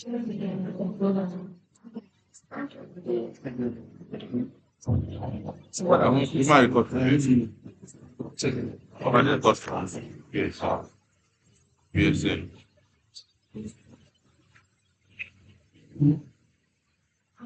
You might record already record from USA. USA. I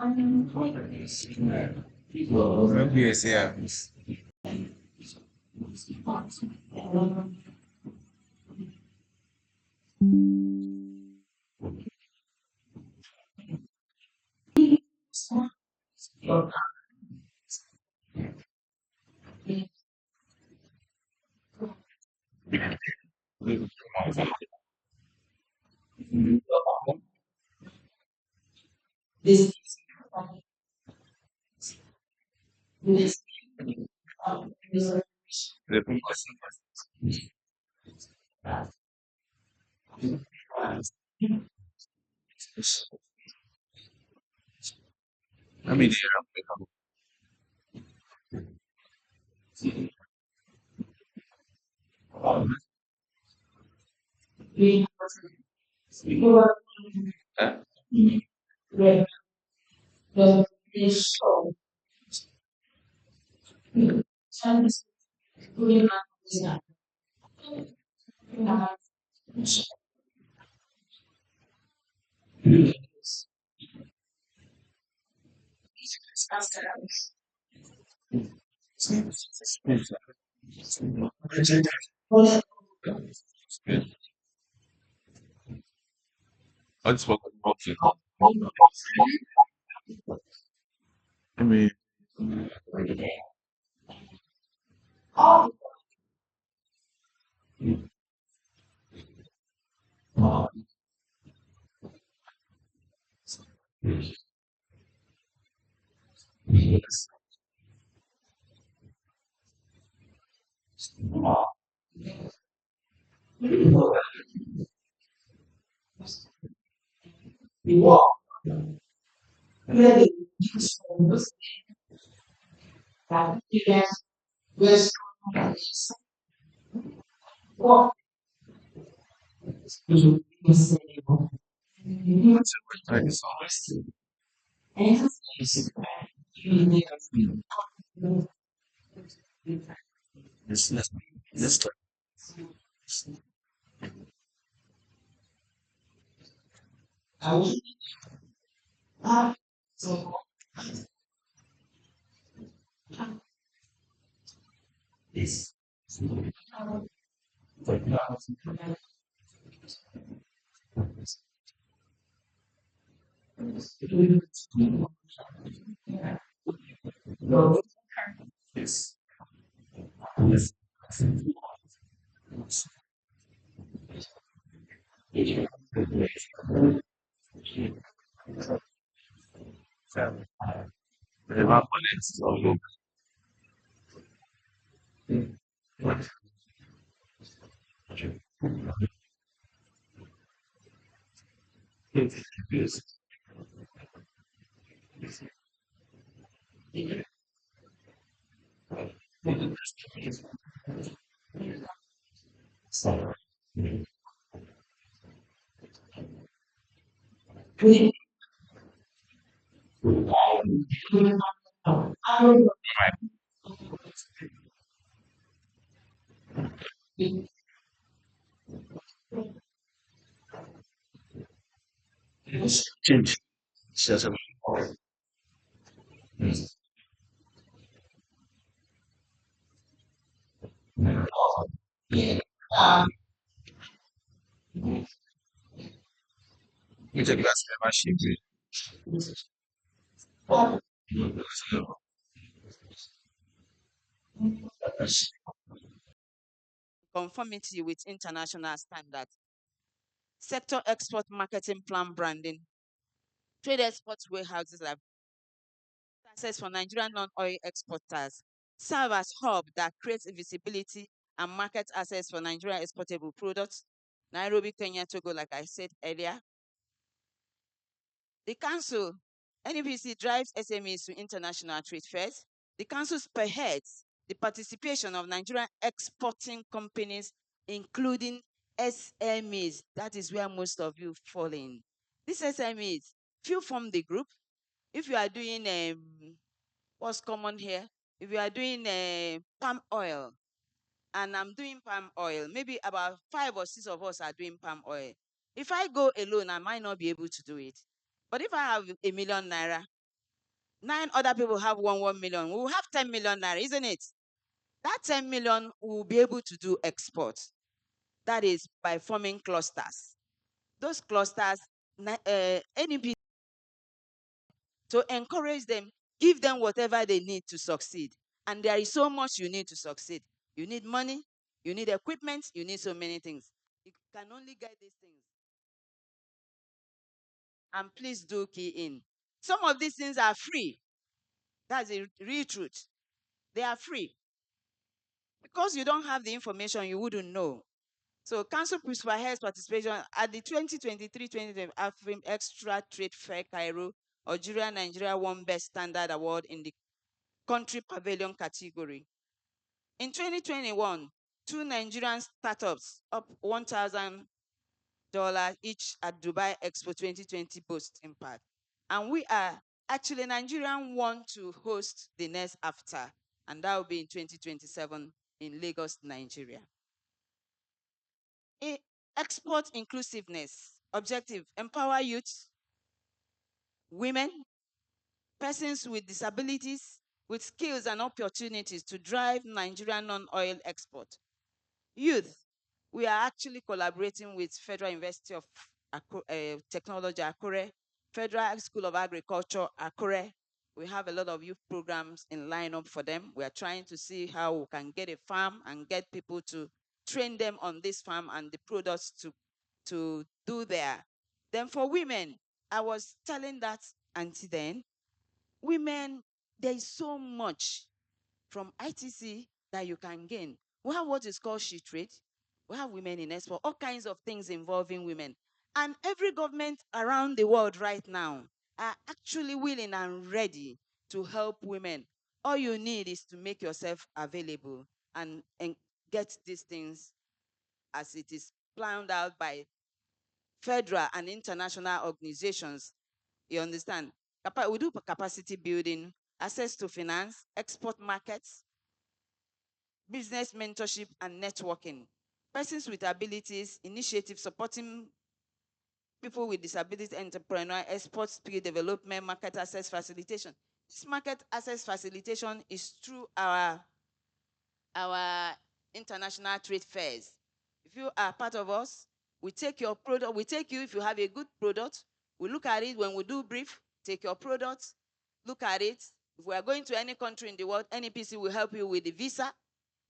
mean, I just want to I mean, I just this is change. Says a it's a glass machine. Conformity with international standards, sector export marketing plan branding, trade export warehouses like access for Nigerian non-oil exporters, serve as hub that creates visibility and market access for Nigerian exportable products. Nairobi, Kenya, Togo, like I said earlier. The council, NDDC drives SMEs to international trade fairs. The council spearheads the participation of Nigerian exporting companies, including SMEs. That is where most of you fall in. These SMEs, if you form the group, if you are doing what's common here, if you are doing palm oil, and I'm doing palm oil, maybe about 5 or 6 of us are doing palm oil. If I go alone, I might not be able to do it. But if I have a million naira, 9 other people have 1 million. We will have 10 million naira, isn't it? That 10 million will be able to do export. That is by forming clusters. Those clusters, NEP, to encourage them, give them whatever they need to succeed. And there is so much you need to succeed. You need money, you need equipment, you need so many things. You can only get these things. And please do key in. Some of these things are free. That's the real truth. They are free. Because you don't have the information, you wouldn't know. So Council provides participation at the 2023-2020 AFRIM Extra Trade Fair Cairo, Nigeria won Best Standard Award in the Country Pavilion category. In 2021, 2 Nigerian startups up $1,000 each at Dubai Expo 2020 boast impact. And we are actually, Nigerian want to host the next after, and that will be in 2027 in Lagos, Nigeria. Export inclusiveness objective: empower youth, women, persons with disabilities, with skills and opportunities to drive Nigerian non-oil export. Youth, we are actually collaborating with Federal University of Technology, Akure, Federal School of Agriculture, Akure. We have a lot of youth programs in lineup for them. We are trying to see how we can get a farm and get people to train them on this farm and the products to do there. Then for women, I was telling that auntie then, women, there is so much from ITC that you can gain. We have what is called she trade. We have women in export, all kinds of things involving women. And every government around the world right now are actually willing and ready to help women. All you need is to make yourself available and get these things as it is planned out by federal and international organizations. You understand? We do capacity building, access to finance, export markets, business mentorship and networking, persons with abilities, initiatives supporting people with disabilities, entrepreneur, export skill development, market access facilitation. This market access facilitation is through our international trade fairs. If you are part of us, we take your product, we take you if you have a good product, we look at it when we do brief, take your product, look at it. If we are going to any country in the world, NEPC will help you with the visa,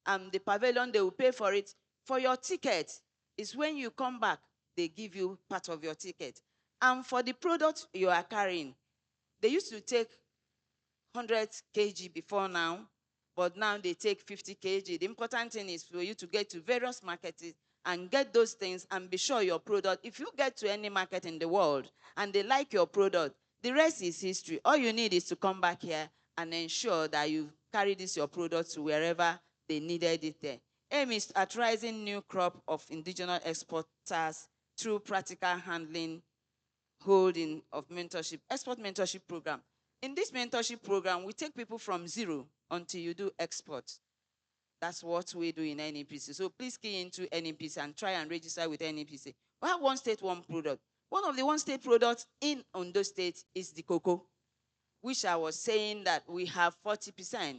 and the pavilion, they will pay for it. For your ticket, is when you come back, they give you part of your ticket. And for the product you are carrying, they used to take 100 kg before now, but now they take 50 kg. The important thing is for you to get to various markets and get those things and be sure your product, if you get to any market in the world and they like your product, the rest is history. All you need is to come back here and ensure that you carry this your product to wherever they needed it there. Aim is at raising new crop of indigenous exporters through practical handling, holding of mentorship, export mentorship program. In this mentorship program, we take people from zero until you do export. That's what we do in NEPC. So please key into NEPC and try and register with NEPC. We have one state, one product. One of the one state products in Ondo State is the cocoa, which I was saying that we have 40%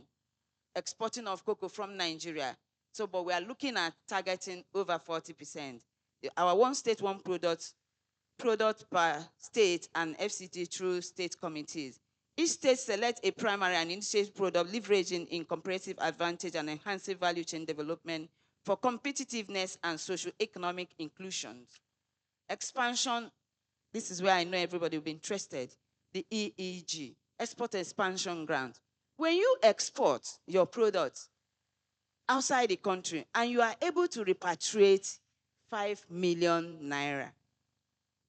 exporting of cocoa from Nigeria. So, but we are looking at targeting over 40%. Our one state, one product per state and FCT through state committees. Each state selects a primary and initiate product, leveraging in comparative advantage and enhancing value chain development for competitiveness and socio-economic inclusion. Expansion, this is where I know everybody will be interested. The EEG, Export Expansion Grant. When you export your product outside the country and you are able to repatriate 5 million naira,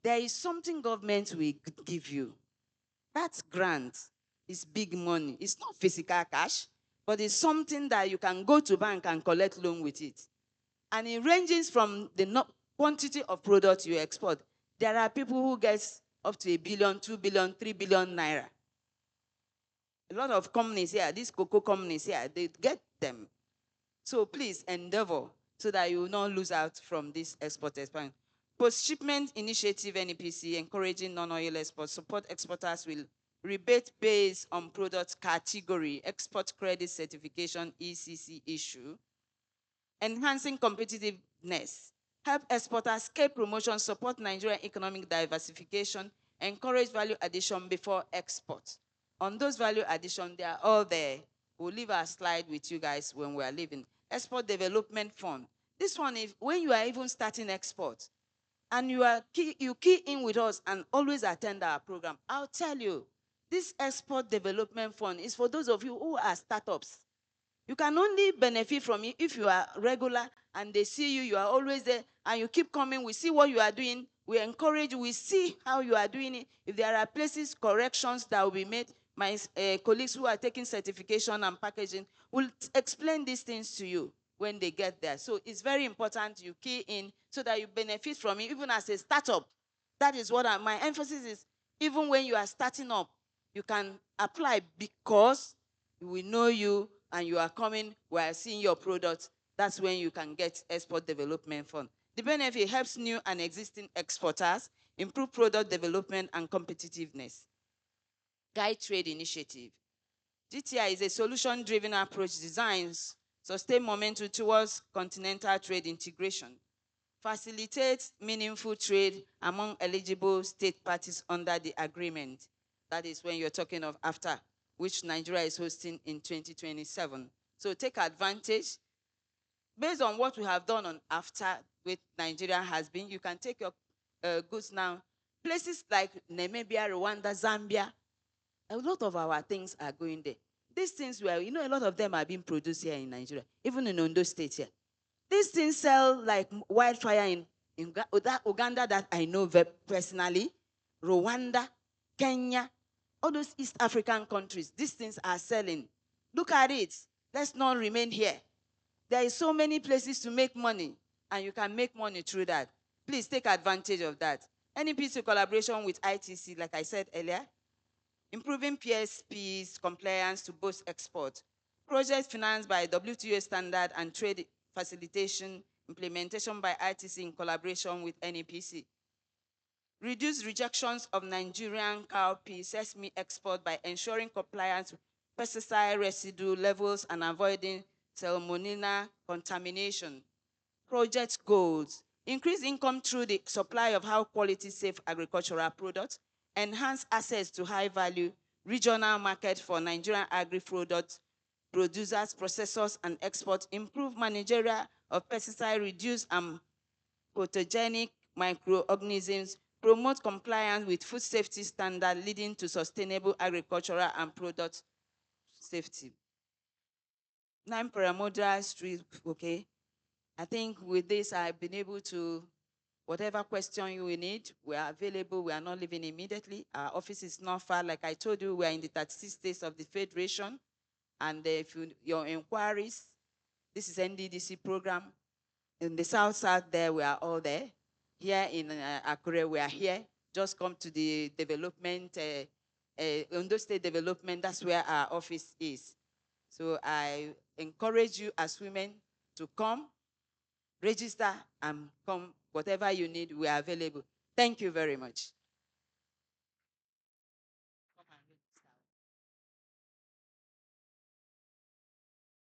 there is something government will give you. That grant is big money. It's not physical cash, but it's something that you can go to bank and collect loan with it. And it ranges from the quantity of product you export. There are people who get up to 1 billion, 2 billion, 3 billion naira. A lot of companies here, these cocoa companies here, they get them. So please endeavor so that you will not lose out from this export expansion. Post-shipment initiative NEPC encouraging non-oil exports, support exporters will rebate based on product category, export credit certification ECC issue, enhancing competitiveness, help exporters scale promotion, support Nigerian economic diversification, encourage value addition before export. On those value addition, they are all there. We'll leave our slide with you guys when we are leaving. Export Development Fund. This one, if when you are even starting export, and you key in with us and always attend our program, I'll tell you, this Export Development Fund is for those of you who are startups. You can only benefit from it if you are regular and they see you, you are always there, and you keep coming. We see what you are doing. We encourage you. We see how you are doing it. If there are places, corrections that will be made, my colleagues who are taking certification and packaging will explain these things to you when they get there. So it's very important you key in so that you benefit from it, even as a startup. That is what my emphasis is. Even when you are starting up, you can apply because we know you and you are coming, we are seeing your product. That's when you can get Export Development Fund. The benefit helps new and existing exporters improve product development and competitiveness. Guide Trade Initiative. GTI is a solution-driven approach designed to sustain momentum towards continental trade integration, facilitates meaningful trade among eligible state parties under the agreement. That is when you're talking of AFTA, which Nigeria is hosting in 2027. So take advantage. Based on what we have done on AFTA with Nigeria has been, you can take your goods now. Places like Namibia, Rwanda, Zambia, a lot of our things are going there. These things were, a lot of them are being produced here in Nigeria, even in Ondo State here. These things sell like wildfire in Uganda that I know personally, Rwanda, Kenya, all those East African countries. These things are selling. Look at it. Let's not remain here. There is so many places to make money, and you can make money through that. Please take advantage of that. NEPC collaboration with ITC, like I said earlier, improving PSP's compliance to boost export. Projects financed by WTO standard and trade facilitation, implementation by ITC in collaboration with NEPC. Reduce rejections of Nigerian cowpea sesame export by ensuring compliance with pesticide residue levels and avoiding salmonella contamination. Project goals: increase income through the supply of high-quality, safe agricultural products, enhance access to high-value regional market for Nigerian agri-product producers, processors, and exports, improve managerial of pesticide, reduce pathogenic microorganisms, promote compliance with food safety standards leading to sustainable agricultural and product safety. 9 paramodal street, okay. I think with this, I've been able to, whatever question you will need, we are available. We are not leaving immediately. Our office is not far. Like I told you, we are in the 36 states of the Federation. And if your inquiries, this is NDDC program. In the south there, we are all there. Here in Akure, we are here. Just come to the development, Ondo State Development, that's where our office is. So I encourage you as women to come, register, and come. Whatever you need, we are available. Thank you very much.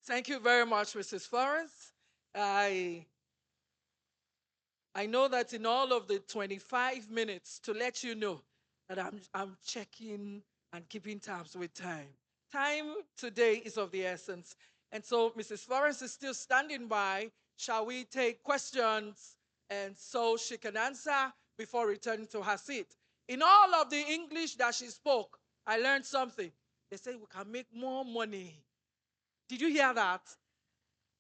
Thank you very much, Mrs. Florence. I know that in all of the 25 minutes, to let you know that I'm checking and keeping tabs with time. Time today is of the essence. And so Mrs. Florence is still standing by. Shall we take questions and so she can answer before returning to her seat? In all of the English that she spoke, I learned something. They say we can make more money. Did you hear that?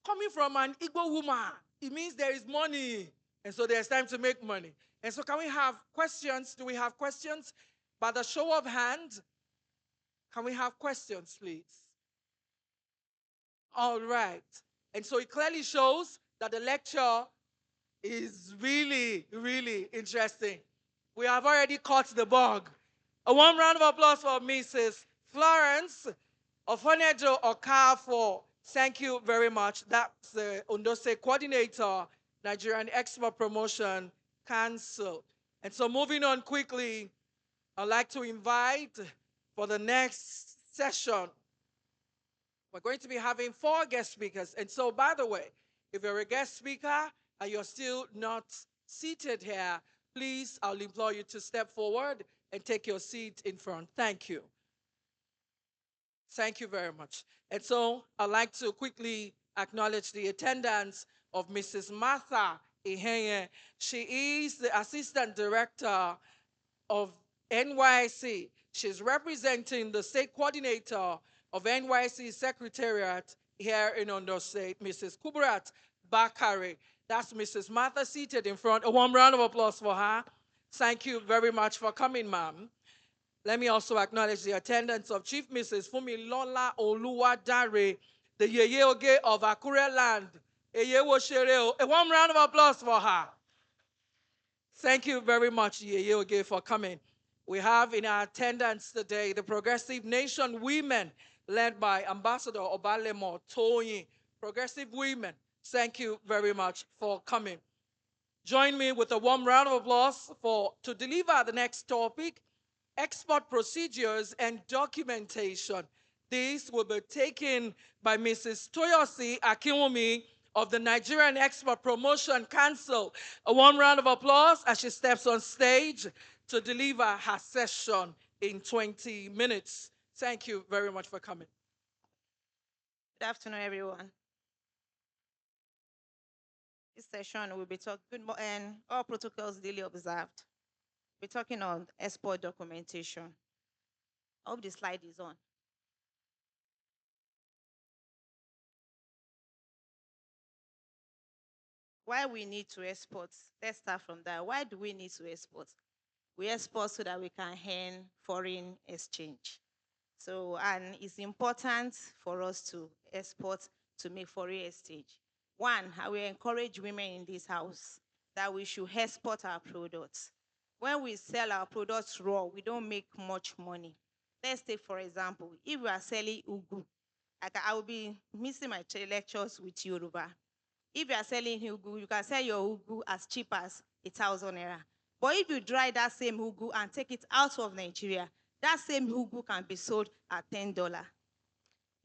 Coming from an Igbo woman, it means there is money. And so there's time to make money. And so can we have questions? Do we have questions? By the show of hands, can we have questions, please? All right. And so it clearly shows that the lecture is really, really interesting. We have already caught the bug. A warm round of applause for Mrs. Florence Ofonejo Okafor. Thank you very much. That's the Ondo State Coordinator, Nigerian Export Promotion Council. And so moving on quickly, I'd like to invite for the next session, we're going to be having 4 guest speakers. And so, by the way, if you're a guest speaker and you're still not seated here, please, I'll implore you to step forward and take your seat in front. Thank you. Thank you very much. And so I'd like to quickly acknowledge the attendance of Mrs. Martha Ihenye. She is the Assistant Director of NYC. She's representing the State Coordinator of NYC Secretariat here in Ondo State, Mrs. Kubrat Bakari. That's Mrs. Martha seated in front. A warm round of applause for her. Thank you very much for coming, ma'am. Let me also acknowledge the attendance of Chief Mrs. Fumilola Oluwadare, the Yeye Oge of Akure Land. A warm round of applause for her. Thank you very much, Yeye Oge, for coming. We have in our attendance today the Progressive Nation Women, led by Ambassador Obalemo Toyin. Progressive Women, thank you very much for coming. Join me with a warm round of applause to deliver the next topic, export procedures and documentation. This will be taken by Mrs. Toyosi Akinwumi of the Nigerian Export Promotion Council. A warm round of applause as she steps on stage to deliver her session in 20 minutes. Thank you very much for coming. Good afternoon, everyone. This session will be talking, and all protocols duly observed. We're talking on export documentation. I hope the slide is on. Why we need to export? Let's start from that. Why do we need to export? We export so that we can earn foreign exchange. So, and it's important for us to export to make foreign exchange. One, I will encourage women in this house that we should export our products. When we sell our products raw, we don't make much money. Let's take, for example, if we are selling ugu, I will be missing my lectures with Yoruba. If you are selling ugu, you can sell your ugu as cheap as 1,000 naira. But if you dry that same ugu and take it out of Nigeria, that same ugu can be sold at $10.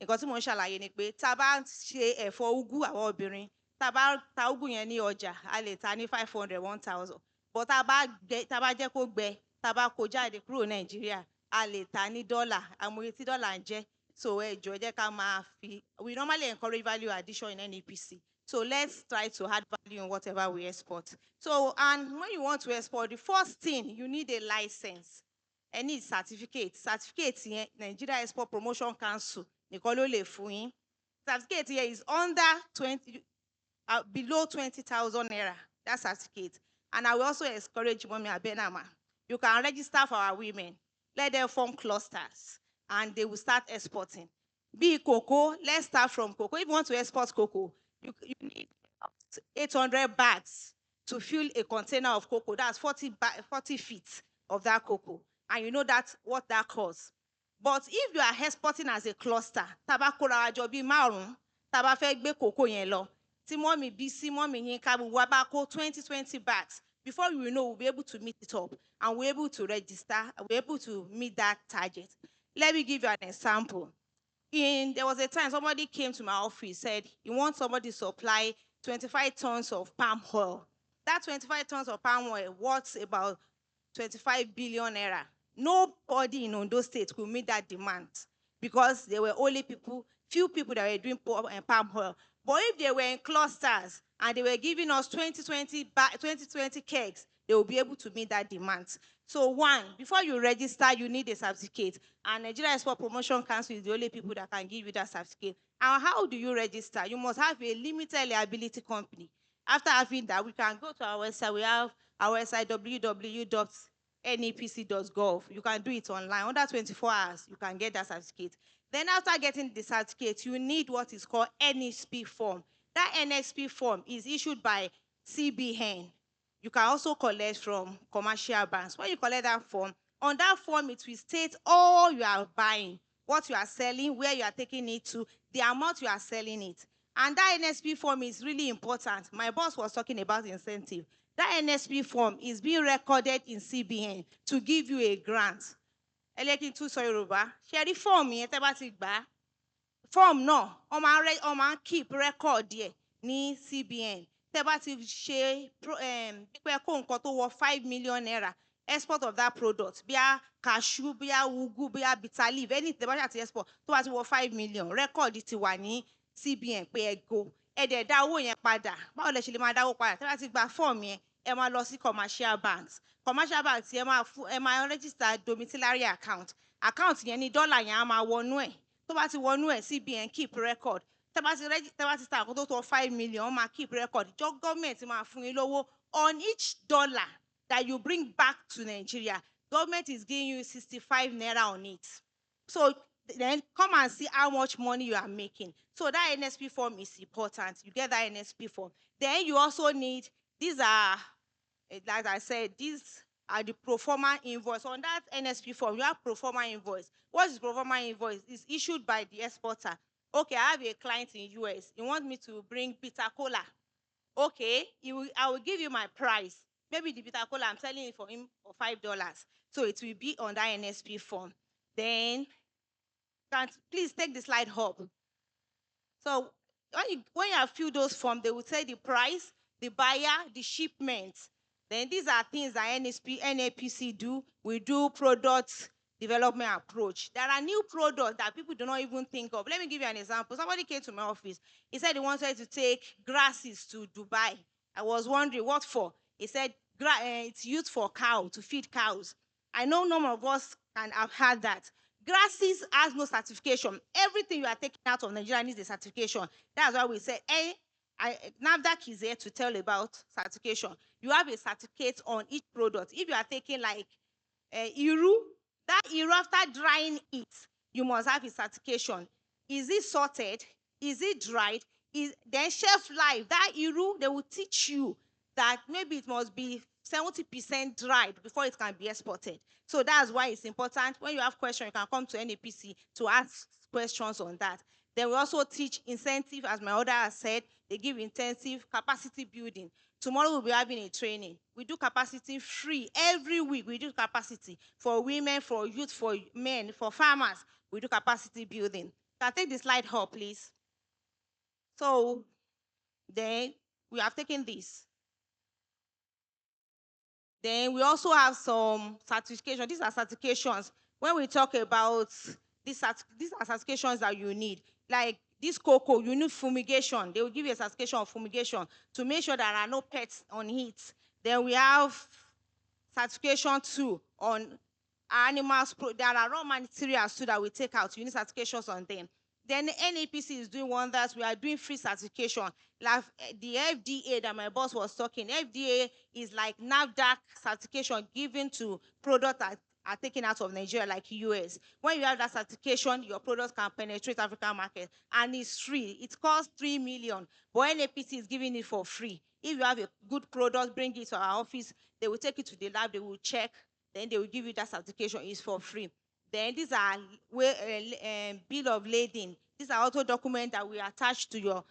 Nǹkan tí mo ń ṣàlàyé ni pé tá a bá ṣe ẹ̀fọ́ ugu àwọn obìnrin, tá a bá ta ugu yẹn ní ọjà, a lè ta ní 500, 1,000. But tá a bá jẹ́ kó gbẹ, tá a bá kó jáde kúrò Nàìjíríà, a lè ta ní dọ́là, àmọye tí dọ́là ń jẹ́. So ẹ jọ̀ọ́ jẹ́ ká máa fi, we normally encourage value addition in NDDC. So let's try to add value in whatever we export. So, and when you want to export, the first thing, you need a license. And need certificate. Certificate here, Nigeria Export Promotion Council. Certificate here is under 20, below 20,000 naira. That certificate. And I will also encourage Mommy Abenama. You can register for our women. Let them form clusters. And they will start exporting. Be cocoa, let's start from cocoa. If you want to export cocoa, you need 800 bags to fill a container of cocoa. That's 40 feet of that cocoa. And you know that's what that costs. But if you are exporting as a cluster, tabako rajo bi marun, taba fe gbe cocoa yen lo. Ti mommy BC, mommy Yinka, we wabako 20 bags. Before you know, we'll be able to meet it up and we're able to register, we're able to meet that target. Let me give you an example. There was a time somebody came to my office, said he wants somebody to supply 25 tons of palm oil. That 25 tons of palm oil worth about 25 billion naira. Nobody in Ondo State could meet that demand because there were only few people that were doing palm oil. But if they were in clusters and they were giving us 20 kegs, they will be able to meet that demand. So one, before you register, you need a certificate. And Nigeria Export Promotion Council is the only people that can give you that certificate. And how do you register? You must have a limited liability company. After having that, we can go to our website. We have our website, www.nepc.gov. You can do it online. Under 24 hours, you can get that certificate. Then after getting the certificate, you need what is called NXP form. That NXP form is issued by CBN. You can also collect from commercial banks. When you collect that form, on that form, it will state all you are buying, what you are selling, where you are taking it to, the amount you are selling it. And that NSP form is really important. My boss was talking about incentive. That NSP form is being recorded in CBN to give you a grant. Ẹlẹ́kìn tún sọ Yorùbá. Ṣé rí fọ́ọ̀mù yẹn tẹ́ bá ti gbà á? Fọ́ọ̀mù náà, wọ́n máa keep record ẹ̀ ní CBN. Tẹ́ bá ti ṣe pípẹ́ kó nǹkan tó wọ 5 million naira export of that product, bíi cashew, bíi ugu, bíi bitter leaf, anything tẹ́ bá ṣe àti export tó bá ti wọ 5 million, record ti wà ní CBN pé ẹ go. Ẹ dẹ̀ dá owó yẹn padà. Báwo lẹ ṣe lè máa dáwó padà? Tẹ́ bá ti gba fọ́ọ̀mù yẹn, ẹ máa lọ sí commercial banks. Commercial banks ẹ máa register domiciliary account. Account yẹn ní dọ́là yẹn á máa wọnú ẹ̀. Tó bá ti wọnú ẹ̀, CBN keep record. Tẹ́ bá ti ta àkótó tó 5 million, wọ́n máa keep record. Government máa fún yín lówó on each dollar that you bring back to Nigeria. Government is giving you 65 naira on it. So then come and see how much money you are making. So that NSP form is important. You get that NSP form. Then you also need, these are, like I said, these are the pro forma invoice. On that NSP form, you have pro forma invoice. What is pro forma invoice? It's issued by the exporter. Okay, I have a client in US. He wants me to bring bitter cola. Okay, I will give you my price. Maybe the bitter cola, I'm selling it for him for $5. So it will be on that NSP form. Then, please take the slide up. So when you have filled those forms, they will say the price, the buyer, the shipment. Then these are things that NAPC do. We do product development approach. There are new products that people do not even think of. Let me give you an example. Somebody came to my office. He said he wanted to take grasses to Dubai. I was wondering what for. He said it's used for to feed cows. I know none of us can have had that. Grasses has no certification. Everything you are taking out of Nigeria needs a certification. That's why we say, NAFDAC is here to tell about certification. You have a certificate on each product. If you are taking like Iru, that Iru, after drying it, you must have a certification. Is it sorted? Is it dried? Then shelf life, that Iru, they will teach you that maybe it must be 70% dried before it can be exported. So that's why it's important. When you have questions, you can come to NAPC to ask questions on that. Then we also teach incentive, as my order has said. They give intensive capacity building. Tomorrow we'll be having a training. We do capacity free. Every week we do capacity for women, for youth, for men, for farmers. We do capacity building. Can I take the slide up, please? So then we have taken this. Then we also have some certifications. These are certifications. When we talk about these are certifications that you need. Like this cocoa, you need fumigation. They will give you a certification of fumigation to make sure there are no pests on it. Then we have certification too on animals. There are raw materials too that we take out. You need certifications on them. Then the NAPC is doing wonders. We are doing free certification. Like the FDA that my boss was talking, FDA is like NAFDAC certification given to products that are taken out of Nigeria, like US. When you have that certification, your products can penetrate African market, and it's free. It costs 3 million, but NAPC is giving it for free. If you have a good product, bring it to our office. They will take it to the lab. They will check. Then they will give you that certification. It's for free. Then these are bill of lading. These are also documents that we attach to your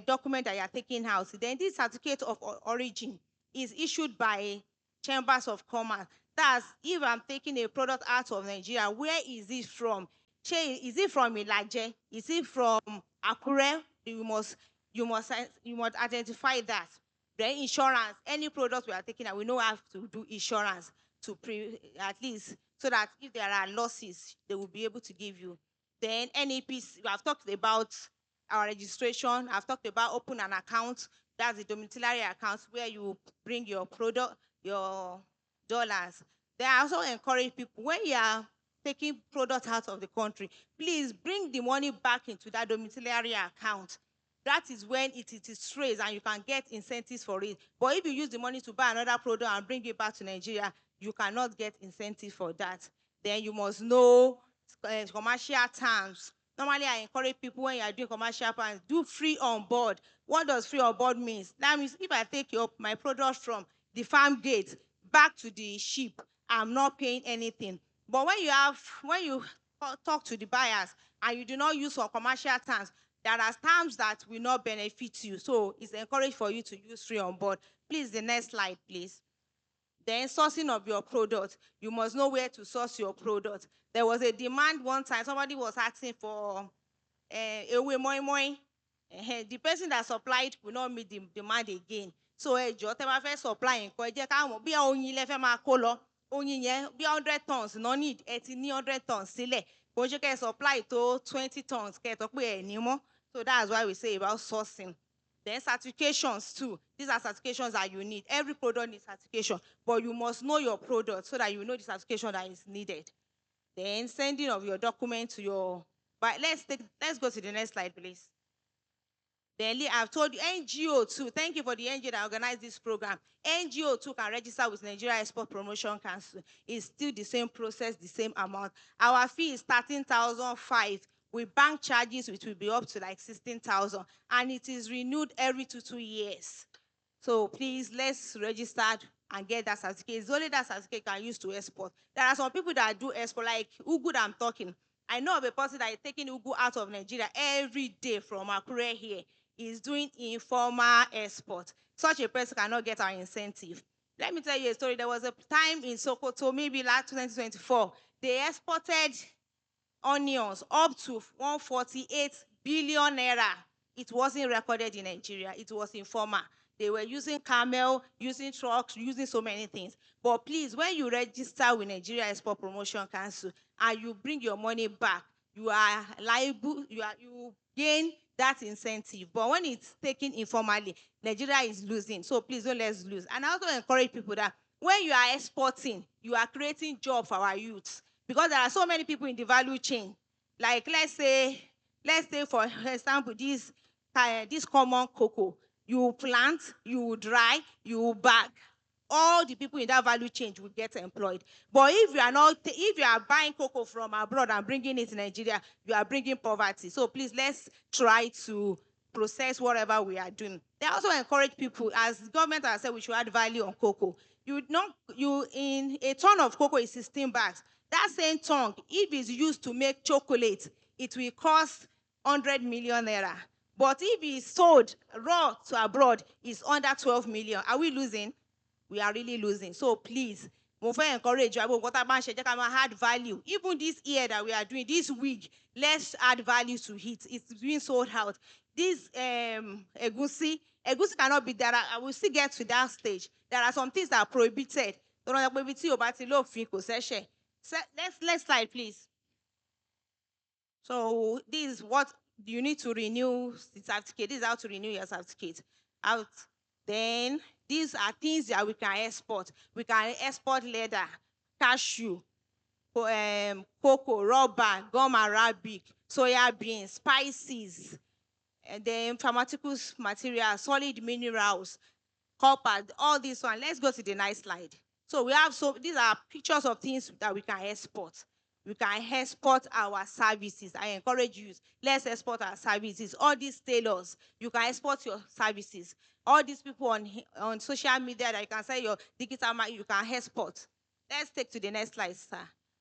document that you are taking out. Then this certificate of origin is issued by chambers of commerce. That's if I'm taking a product out of Nigeria, where is it from? Is it from Ilaje? Is it from Akure? You must identify that. Then insurance, any product we are taking out, we know have to do insurance to at least so that if there are losses, they will be able to give you. Then NAPC, I've talked about our registration. I've talked about open an account. That's the domiciliary account where you bring your product, your dollars. Then I also encourage people, when you are taking product out of the country, please bring the money back into that domiciliary account. That is when it is traced and you can get incentives for it. But if you use the money to buy another product and bring it back to Nigeria, you cannot get incentive for that. Then you must know commercial terms. Normally, I encourage people when you are doing commercial plans, do free on board. What does free on board mean? That means if I take my product from the farm gate, back to the sheep. I'm not paying anything. But when you talk to the buyers and you do not use for commercial terms, there are terms that will not benefit you. So it's encouraged for you to use free on board. Please, the next slide, please. Then sourcing of your product. You must know where to source your product. There was a demand one time. Somebody was asking for ewe moi moi. The person that supplied will not meet the demand again. So ẹjọ́ tẹ́ bá fẹ́ supply nǹkan ẹ jẹ́ ká mọ̀ bí oyin lẹ fẹ́ máa kó lọ. Oyin yẹn bí 100 tons no need ẹ ti ní 100 tons sílẹ̀. Kò ṣe kẹ́ supply tó 20 tons kẹ́ tó pé ẹ ní mọ́. So that's why we say about sourcing. Then certifications too. These are certifications that you need. Every product needs certification, but you must know your product so that you know the certification that is needed. Then sending of your document to your. But let's go to the next slide, please. Then I've told you NGO too. Thank you for the NGO that organized this program. NGO too can register with Nigeria Export Promotion Council. It's still the same process, the same amount. Our fee is 13,500. With bank charges, it will be up to like 16,000, and it is renewed every 2 years. So please, let's register and get that certificate. It's only that certificate can use to export. There are some people that do export, like Ugu that I'm talking. I know of a person that is taking Ugu out of Nigeria every day from Akure here. He's doing informal export. Such a person cannot get our incentive. Let me tell you a story. There was a time in Sokoto, maybe last 2024, they exported onions up to 148 billion naira. It wasn't recorded in Nigeria. It was informal. They were using camel, using trucks, using so many things. But please, when you register with Nigeria Export Promotion Council and you bring your money back, you are liable, you gain that incentive. But when it's taken informally, Nigeria is losing. So please don't let's lose. And I also encourage people that when you are exporting, you are creating jobs for our youth. Because there are so many people in the value chain. Like let's say for example, this common cocoa. You plant, you dry, you bag. All the people in that value chain will get employed. But if you are buying cocoa from abroad and bringing it to Nigeria, you are bringing poverty. So please, let's try to process whatever we are doing. They also encourage people, as the government has said, we should add value on cocoa. In a ton of cocoa is 16 bags. That same ton, if it's used to make chocolate, it will cost 100 million naira. But if it's sold raw to abroad, it's under 12 million. Are we losing? We are really losing. So please, we encourage you. Add value. Even this year that we are doing, this week, let's add value to it. It's being sold out. This egusi cannot be there. I will still get to that stage. There are some things that are prohibited. Let's slide, please. So this is what you need to renew the certificate. This is how to renew your certificate. Then these are things that we can export. We can export leather, cashew, cocoa, rubber, gum arabic, soya beans, spices, and then pharmaceutical materials, solid minerals, copper, all this one. Let's go to the next slide. So these are pictures of things that we can export. We can export our services. I encourage you, let's export our services. All these tailors, you can export your services. All these people on social media that you can sell your digital market, you can export. Let's take to the next slide, sir.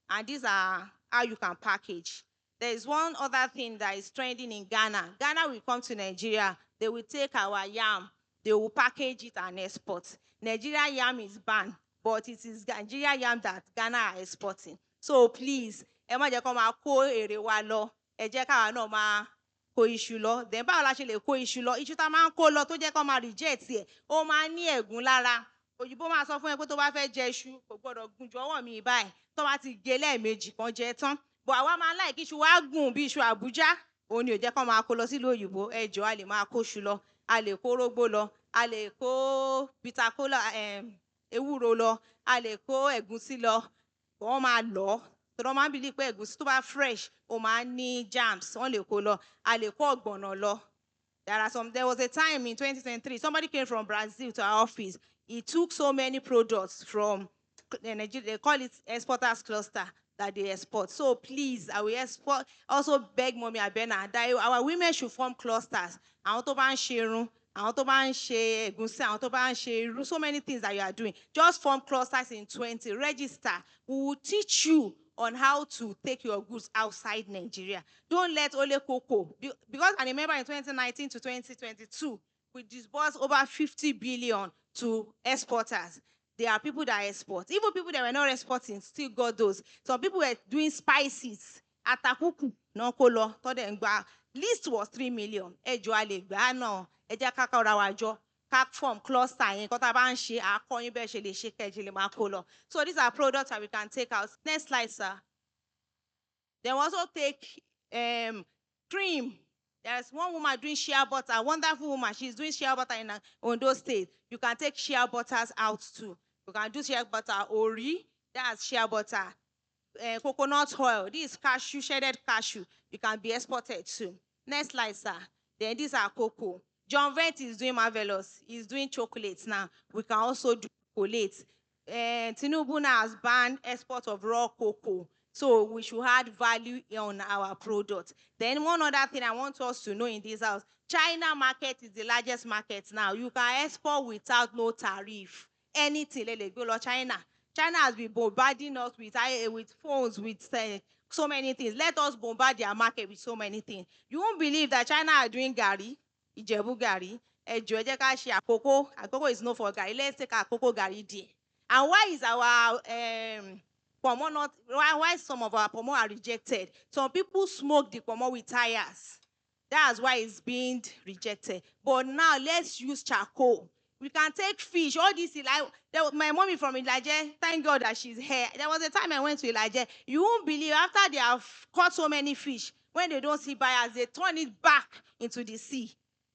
And these are how you can package. There is one other thing that is trending in Ghana. Ghana will come to Nigeria. They will take our yam. They will package it and export. Nigeria yam is banned, but it is Nigeria yam that Ghana are exporting. So please, ẹ má jẹ́ kó máa kó èrè wa lọ. Ẹ jẹ́ káwa náà máa kó iṣu lọ. Then báwo la ṣe lè kó iṣu lọ? Iṣu tá máa ń kó lọ tó jẹ́ kó máa reject ẹ̀. Ó máa ń ní ẹ̀gún lára. Òyìnbó máa sọ fún ẹ pé tó bá fẹ́ jẹ iṣu, kò gbọdọ̀ gùn ju ọwọ́ mi báyìí. Tó bá ti gé lẹ́ẹ̀mejì kan jẹ tán. But àwa máa ń like iṣu wa gùn bí iṣu Àbújá. Òun ni ò jẹ́ kó máa kó lọ sílùú òyìnbó. Ẹ jọ̀ọ́ a lè máa kó iṣu lọ. A lè kó rógbó lọ. A lè kó bitter kola, ewúro lọ. A lè kó ẹ̀gúsí lọ. Wọ́n máa lọ. Tọ́lọ́ máa ń believe pé ẹ̀gúsí tó bá fresh, ó máa ń ní germs. Wọ́n lè kó lọ. A lè kó ọ̀gbọ̀nọ̀ lọ. There was a time in 2023, somebody came from Brazil to our office. He took so many products from Nigeria. They call it exporters cluster that they export. So please, I will also beg Mommy Abena that our women should form clusters. Àwọn tó bá ń ṣerun, àwọn tó bá ń ṣe ẹ̀gúnsí, àwọn tó bá ń ṣe irú, so many things that you are doing. Just form clusters in 20, register. We will teach you on how to take your goods outside Nigeria. Don't let only cocoa, because I remember in 2019 to 2022, we disbursed over 50 billion to exporters. There are people that export. Even people that were not exporting still got those. Some people were doing spices. Atakuku, no kolo, list was 3 million. Ejo ale gba na, eja kaka ora wa jo. Kak form cluster yẹn kó tá bá ń ṣe akọyin bẹ́ẹ̀ ṣe lè ṣe kẹ́jì lè máa kó lọ. So these are products that we can take out. Next slide, sir. They also take cream. There's one woman doing shea butter, a wonderful woman. She's doing shea butter in Ondo State. You can take shea butters out too. You can do shea butter ori, that's shea butter. Coconut oil, this is cashew, shredded cashew. You can be exported too. Next slide, sir. Then these are cocoa. John Vent is doing marvelous. He's doing chocolates now. We can also do chocolate. Tinubu now has banned export of raw cocoa. So we should add value on our product. Then one other thing I want us to know in this house, China market is the largest market now. You can export without no tariff. Anything, go China. China has been bombarding us with phones, with so many things. Let us bombard their market with so many things. You won't believe that China are doing gari, Ijebu gari, Akoko. Akoko is known for gari. Let's take Akoko gari there. And why is our pomo not? Why some of our pomo are rejected? Some people smoke the pomo with tires. That's why it's being rejected. But now let's use charcoal. We can take fish. All this, like my mommy from Elijah, thank God that she's here. There was a time I went to Elijah. You won't believe, after they have caught so many fish, when they don't see buyers, they turn it back into the sea.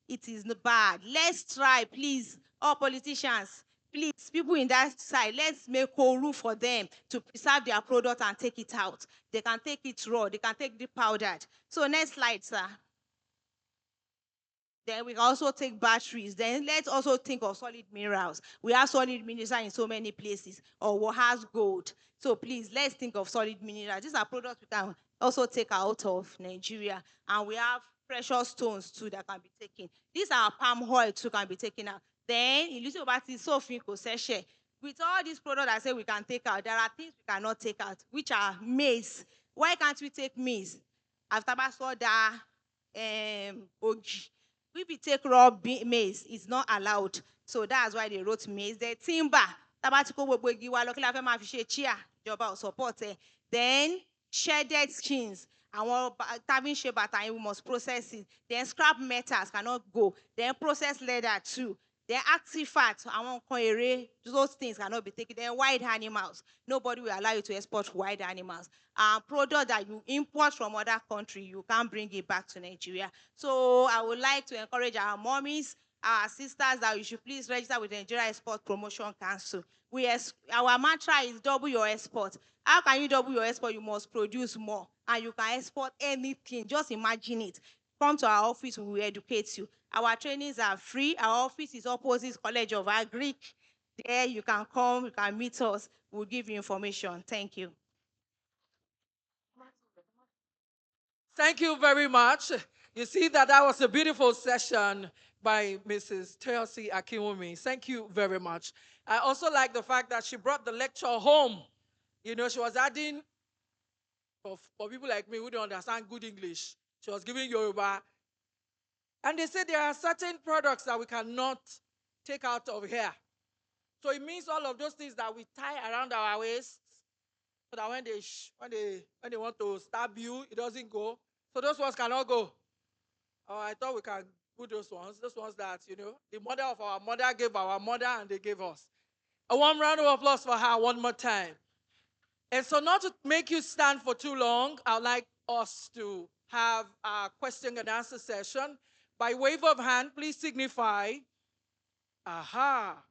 It is bad. Let's try, please, all politicians, please, people in that side, let's make a rule for them to preserve their product and take it out. They can take it raw. They can take it powdered. So next slide, sir. Then we can also take batteries. Then let's also think of solid minerals. We have solid minerals in so many places, or what has gold. So please, let's think of solid minerals. These are products we can also take out of Nigeria. And we have precious stones too that can be taken. These are palm oil too can be taken out. Then, with all these products I say we can take out, there are things we cannot take out, which are maize. Why can't we take maize? After soda, ogi. If we take raw maize, it's not allowed. So that's why they wrote maize. The timber, support. Then shredded skins. And having shea butter, we must process it. Then scrap metals cannot go. Then processed leather too. Then active fat, those things cannot be taken. Then wild animals. Nobody will allow you to export wild animals. Product that you import from other country, you can't bring it back to Nigeria. So I would like to encourage our mommies, our sisters, that you should please register with the Nigeria Export Promotion Council. Our mantra is double your export. How can you double your export? You must produce more. And you can export anything. Just imagine it. Come to our office, we will educate you. Our trainings are free. Our office is opposite College of Agric. There you can come, you can meet us. We'll give you information. Thank you. Thank you very much. You see that was a beautiful session by Mrs. Teosi Akinwumi. Thank you very much. I also like the fact that she brought the lecture home. You know, she was adding, for people like me who don't understand good English, she was giving Yoruba. And they said there are certain products that we cannot take out of here. So it means all of those things that we tie around our waists, so that when they want to stab you, it doesn't go. So those ones cannot go. Oh, I thought we can put those ones that, you know, the mother of our mother gave our mother and they gave us. A warm round of applause for her one more time. And so not to make you stand for too long, I'd like us to have a question and answer session. By wave of hand, please signify. Aha.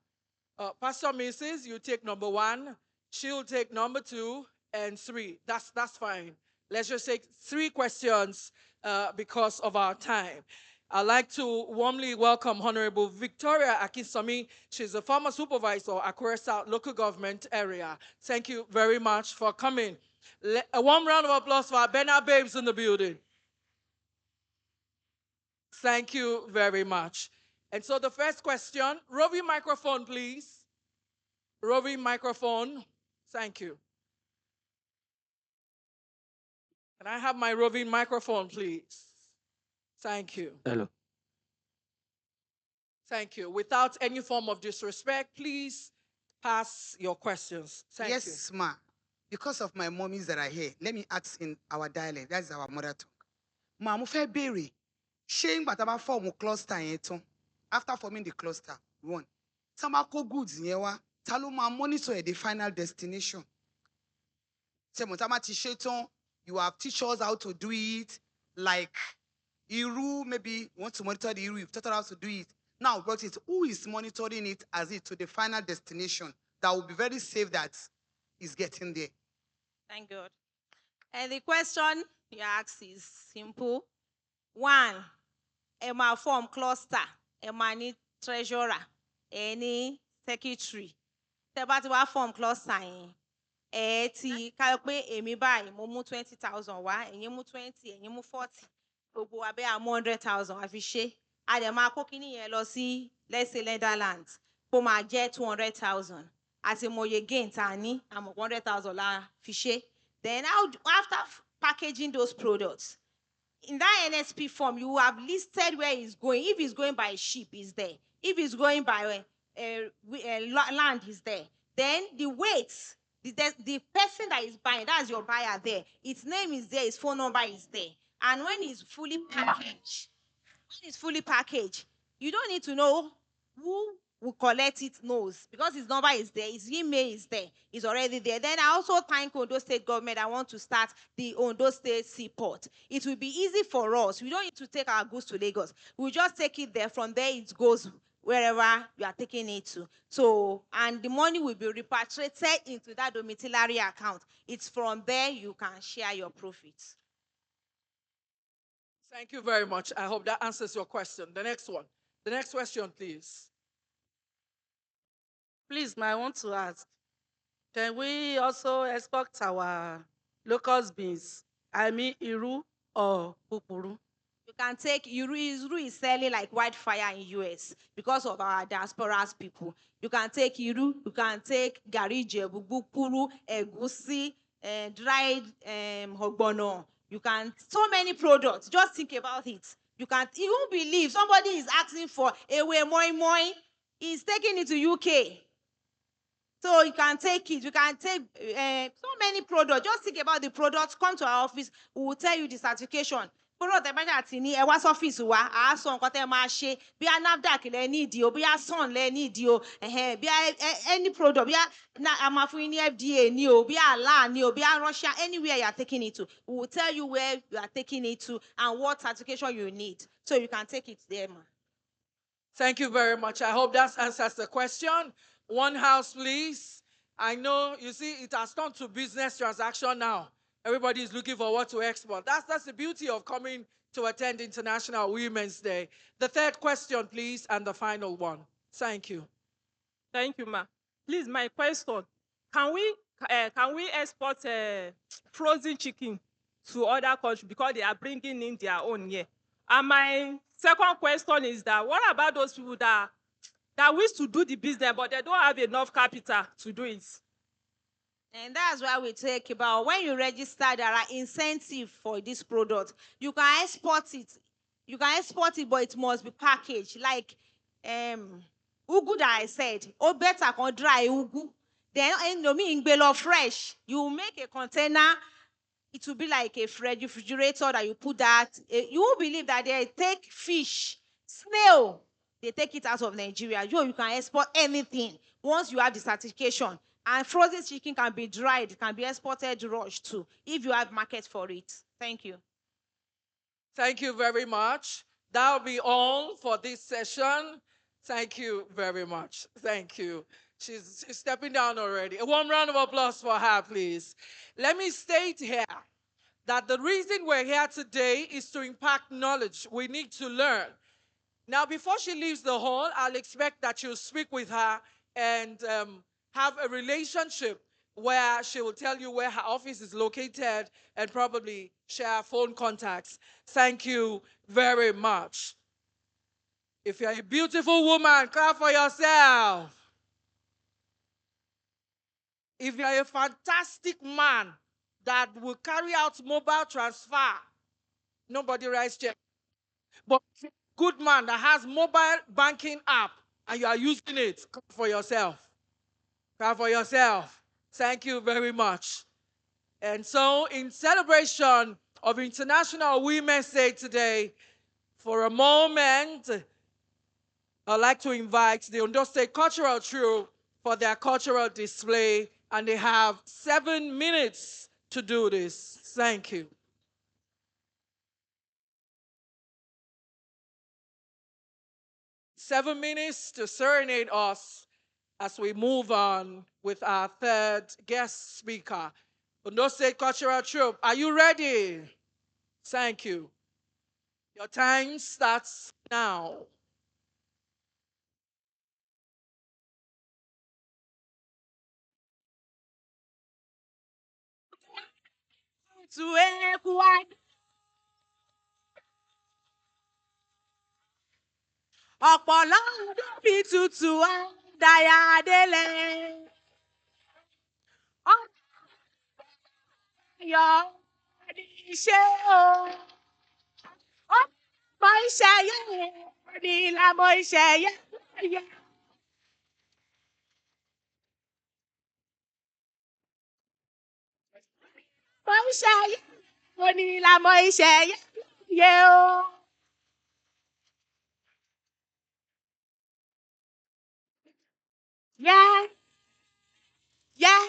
Pastor Mrs., you take number 1. She'll take number 2 and 3. That's fine. Let's just take 3 questions because of our time. I'd like to warmly welcome Honorable Victoria Akinsami. She's a former supervisor at Akure South Local Government Area. Thank you very much for coming. A warm round of applause for our Bena babes in the building. Thank you very much. And so the first question, roving microphone, please. Roving microphone. Thank you. Can I have my roving microphone, please? Thank you. Hello. Thank you. Without any form of disrespect, please pass your questions. Thank you. Yes, ma. Because of my mummies that are here, let me ask in our dialect. That's our mother tongue. Ma, mo fẹ́ béèrè, ṣé ńgbà tá bá form cluster yẹn tán, after forming the cluster, one, tá bá kó goods yẹn wá, ta ló máa monitor at the final destination? Ṣé mo tá bá ti ṣe tán, you have teach us how to do it, like Iru, maybe want to monitor the Iru, you've taught us how to do it. Now, but it's who is monitoring it as it to the final destination that will be very safe that is getting there. Thank God. And the question you ask is simple. One, Emma form cluster, Emma need treasurer, any secretary. Tẹ́ bá form cluster yẹn, ti ká pé èmi báyìí mo mú 20,000 wá, ẹ̀yin mú 20, ẹ̀yin mú 40. Gbogbo wa bẹ́ẹ̀ àmú 100,000 a fi ṣe. A dẹ̀ máa kó kíní yẹn lọ sí, let's say, Netherlands. Kó máa jẹ́ 200,000. Àti mòye gain tá ní, àmọ́ 100,000 la fi ṣe. Then after packaging those products, in that NSP form, you have listed where it's going. If it's going by ship, it's there. If it's going by land, it's there. Then the weight, the person that is buying, that's your buyer there. Its name is there, its phone number is there. And when it's fully packaged, you don't need to know who will collect it knows, because his number is there, his email is there, it's already there. Then I also thank Ondo State government. I want to start the Ondo State Seaport. It will be easy for us. We don't need to take our goods to Lagos. We'll just take it there. From there, it goes wherever you are taking it to. So, and the money will be repatriated into that domiciliary account. It's from there you can share your profits. Thank you very much. I hope that answers your question. The next one. The next question, please. Please, I want to ask, can we also export our local beans? I mean, Iru or Pupuru? You can take Iru is selling like wildfire in US because of our diaspora's people. You can take Iru, you can take Garije, Pupuru, Egusi, dried Hogbono. You can, so many products. Just think about it. You won't believe somebody is asking for Ewe Moi Moi. He's taking it to UK. So you can take it. You can take so many products. Just think about the products. Come to our office. We will tell you the certification. Product ẹ bá jà tí ní ẹ wá sọ́fíìsì wa, àá sọ nǹkan tẹ́ máa ṣe. Bí a NAFDAC lẹ ní ìdí o, bí a SUN lẹ ní ìdí o, bí a any product, bí a máa fún yín ní FDA ní o, bí a ALA ní o, bí a Russia, anywhere you are taking it to. We will tell you where you are taking it to and what certification you need. So you can take it there, ma. Thank you very much. I hope that answers the question. One house, please. I know, you see, it has turned to business transaction now. Everybody is looking for what to export. That's the beauty of coming to attend International Women's Day. The third question, please, and the final one. Thank you. Thank you, ma. Please, my question, can we export frozen chicken to other countries because they are bringing in their own here? And my second question is that, what about those people that wish to do the business, but they don't have enough capital to do it? And that's why we take about, when you register, there are incentives for this product. You can export it. You can export it, but it must be packaged. Like ugu that I said, or better can dry ugu. Then in fresh, you make a container. It will be like a refrigerator that you put that. You won't believe that they take fish, snail. They take it out of Nigeria. You can export anything once you have the certification. And frozen chicken can be dried, can be exported rushed too, if you have market for it. Thank you. Thank you very much. That'll be all for this session. Thank you very much. Thank you. She's stepping down already. A warm round of applause for her, please. Let me state here that the reason we're here today is to impact knowledge. We need to learn. Now, before she leaves the hall, I'll expect that you'll speak with her and have a relationship where she will tell you where her office is located and probably share phone contacts. Thank you very much. If you're a beautiful woman, clap for yourself. If you're a fantastic man that will carry out mobile transfer, nobody writes check. But good man that has mobile banking app and you are using it, clap for yourself. Clap for yourself. Thank you very much. And so, in celebration of International Women's Day today, for a moment, I'd like to invite the Ondo State Cultural Troupe for their cultural display, and they have 7 minutes to do this. Thank you. Seven minutes to serenade us as we move on with our third guest speaker. Ondo State Cultural Troupe, are you ready? Thank you. Your time starts now. Ọ̀pọ̀lọ́ bí tutù á dáyà délé. Ọ̀yọ́ iṣẹ́ o. Ọmọ iṣẹ́ yẹn ni ìlànà iṣẹ́ yẹn. Ọmọ iṣẹ́ yẹn ni ìlànà iṣẹ́ yẹn o. Yeah, yeah,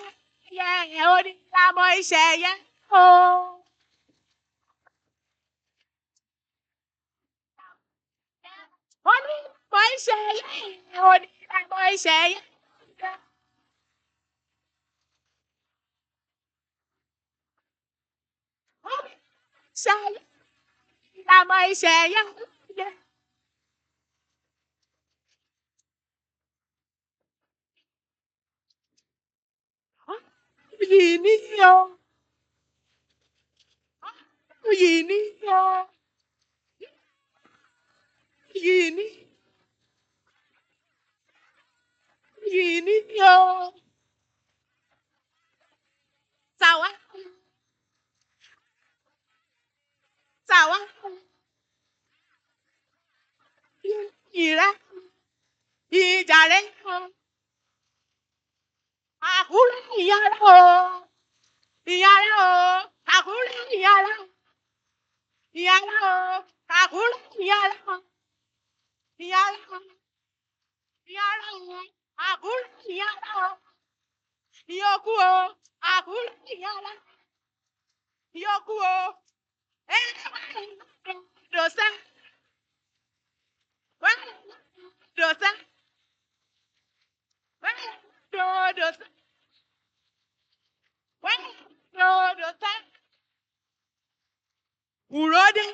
yeah, ó ní ìlànà iṣẹ́ yẹn o. Ó ní ìlànà iṣẹ́ yẹn, ó ní ìlànà iṣẹ́ yẹn. Ó ní iṣẹ́ yẹn, ìlànà iṣẹ́ yẹn. Yìí ni o. Yìí ni o. Yìí ni. Yìí ni o. Tàwa. Tàwa. Ìrẹ́. Ìjàre. Àkúrẹ́ ìyára o. Ìyára o. Àkúrẹ́ ìyára. Ìyára o. Àkúrẹ́ ìyára. Ìyára o. Ìyára o. Àkúrẹ́ ìyára o. Ìyókù o. Àkúrẹ́ ìyára. Ìyókù o. Dòsẹ́. Dòsẹ́. Dòsẹ́. Dòsẹ́. Urode.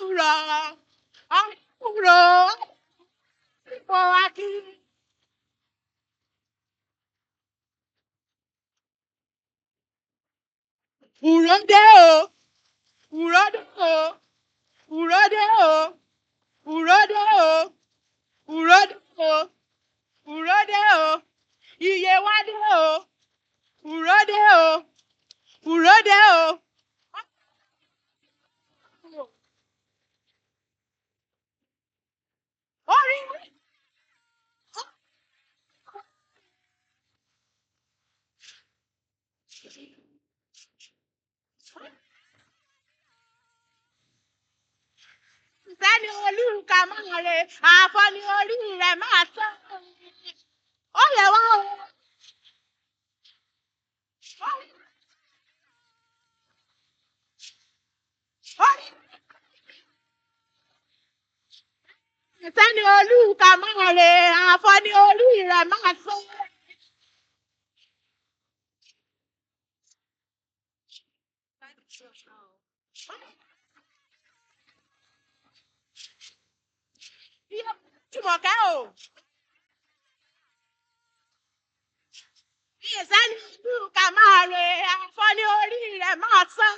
Uro. Uro. Oaki. Urode o. Urode o. Urode o. Urode o. Urode o. Urode o. Iyewade o. Urode o. Urode o. Ori. Sẹ́ni olúkà máa re, àfọ́ni orí rẹ̀ máa tán. Ó yẹ wá o. Sẹ́ni olúkà máa re, àfọ́ni orí rẹ̀ máa tán. Jùmọ̀kẹ́ o. Sẹ́ni olúkà máa re, àfọ́ni orí rẹ̀ máa tán.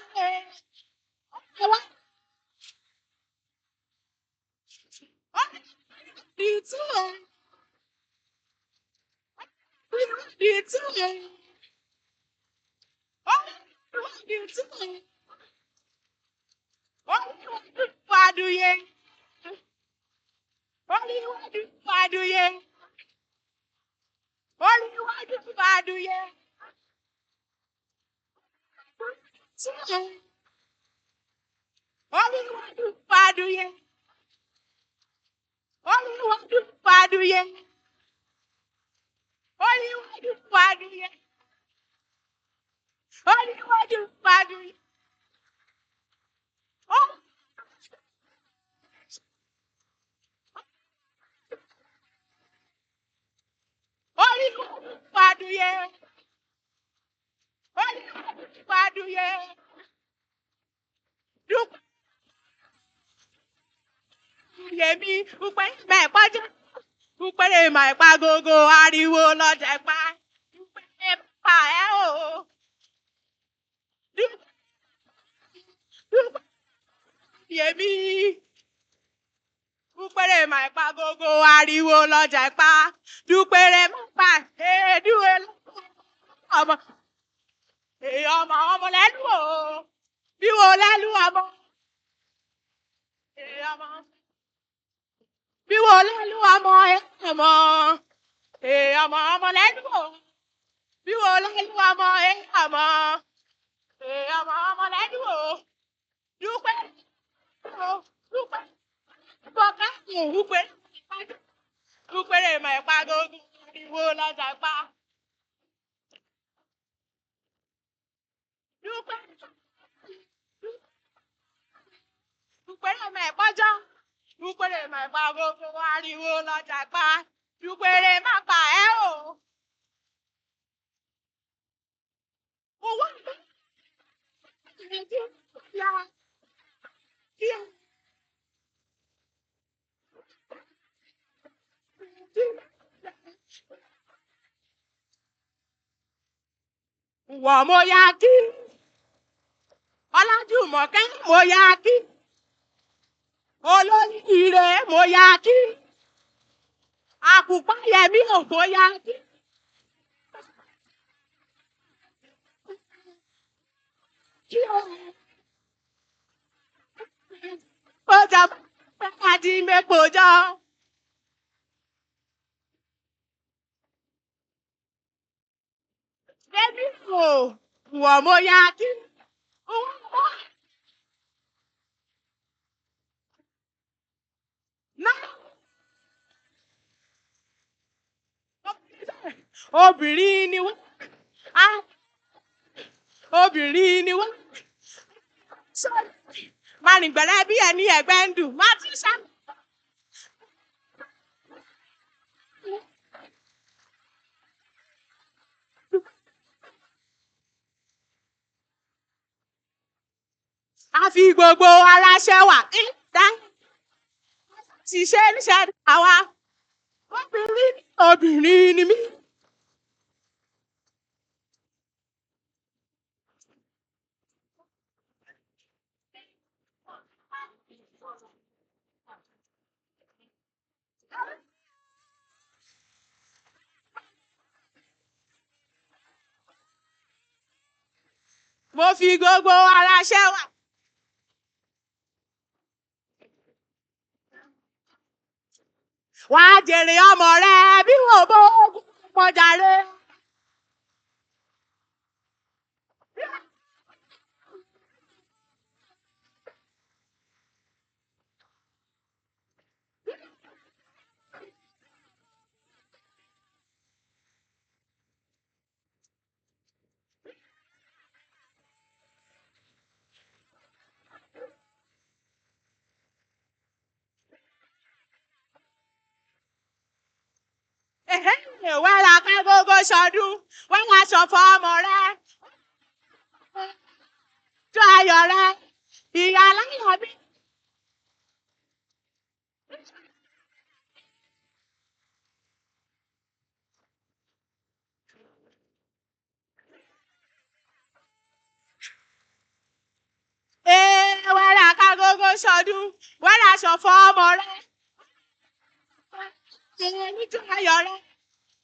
Ìjọ ayọ̀ rẹ.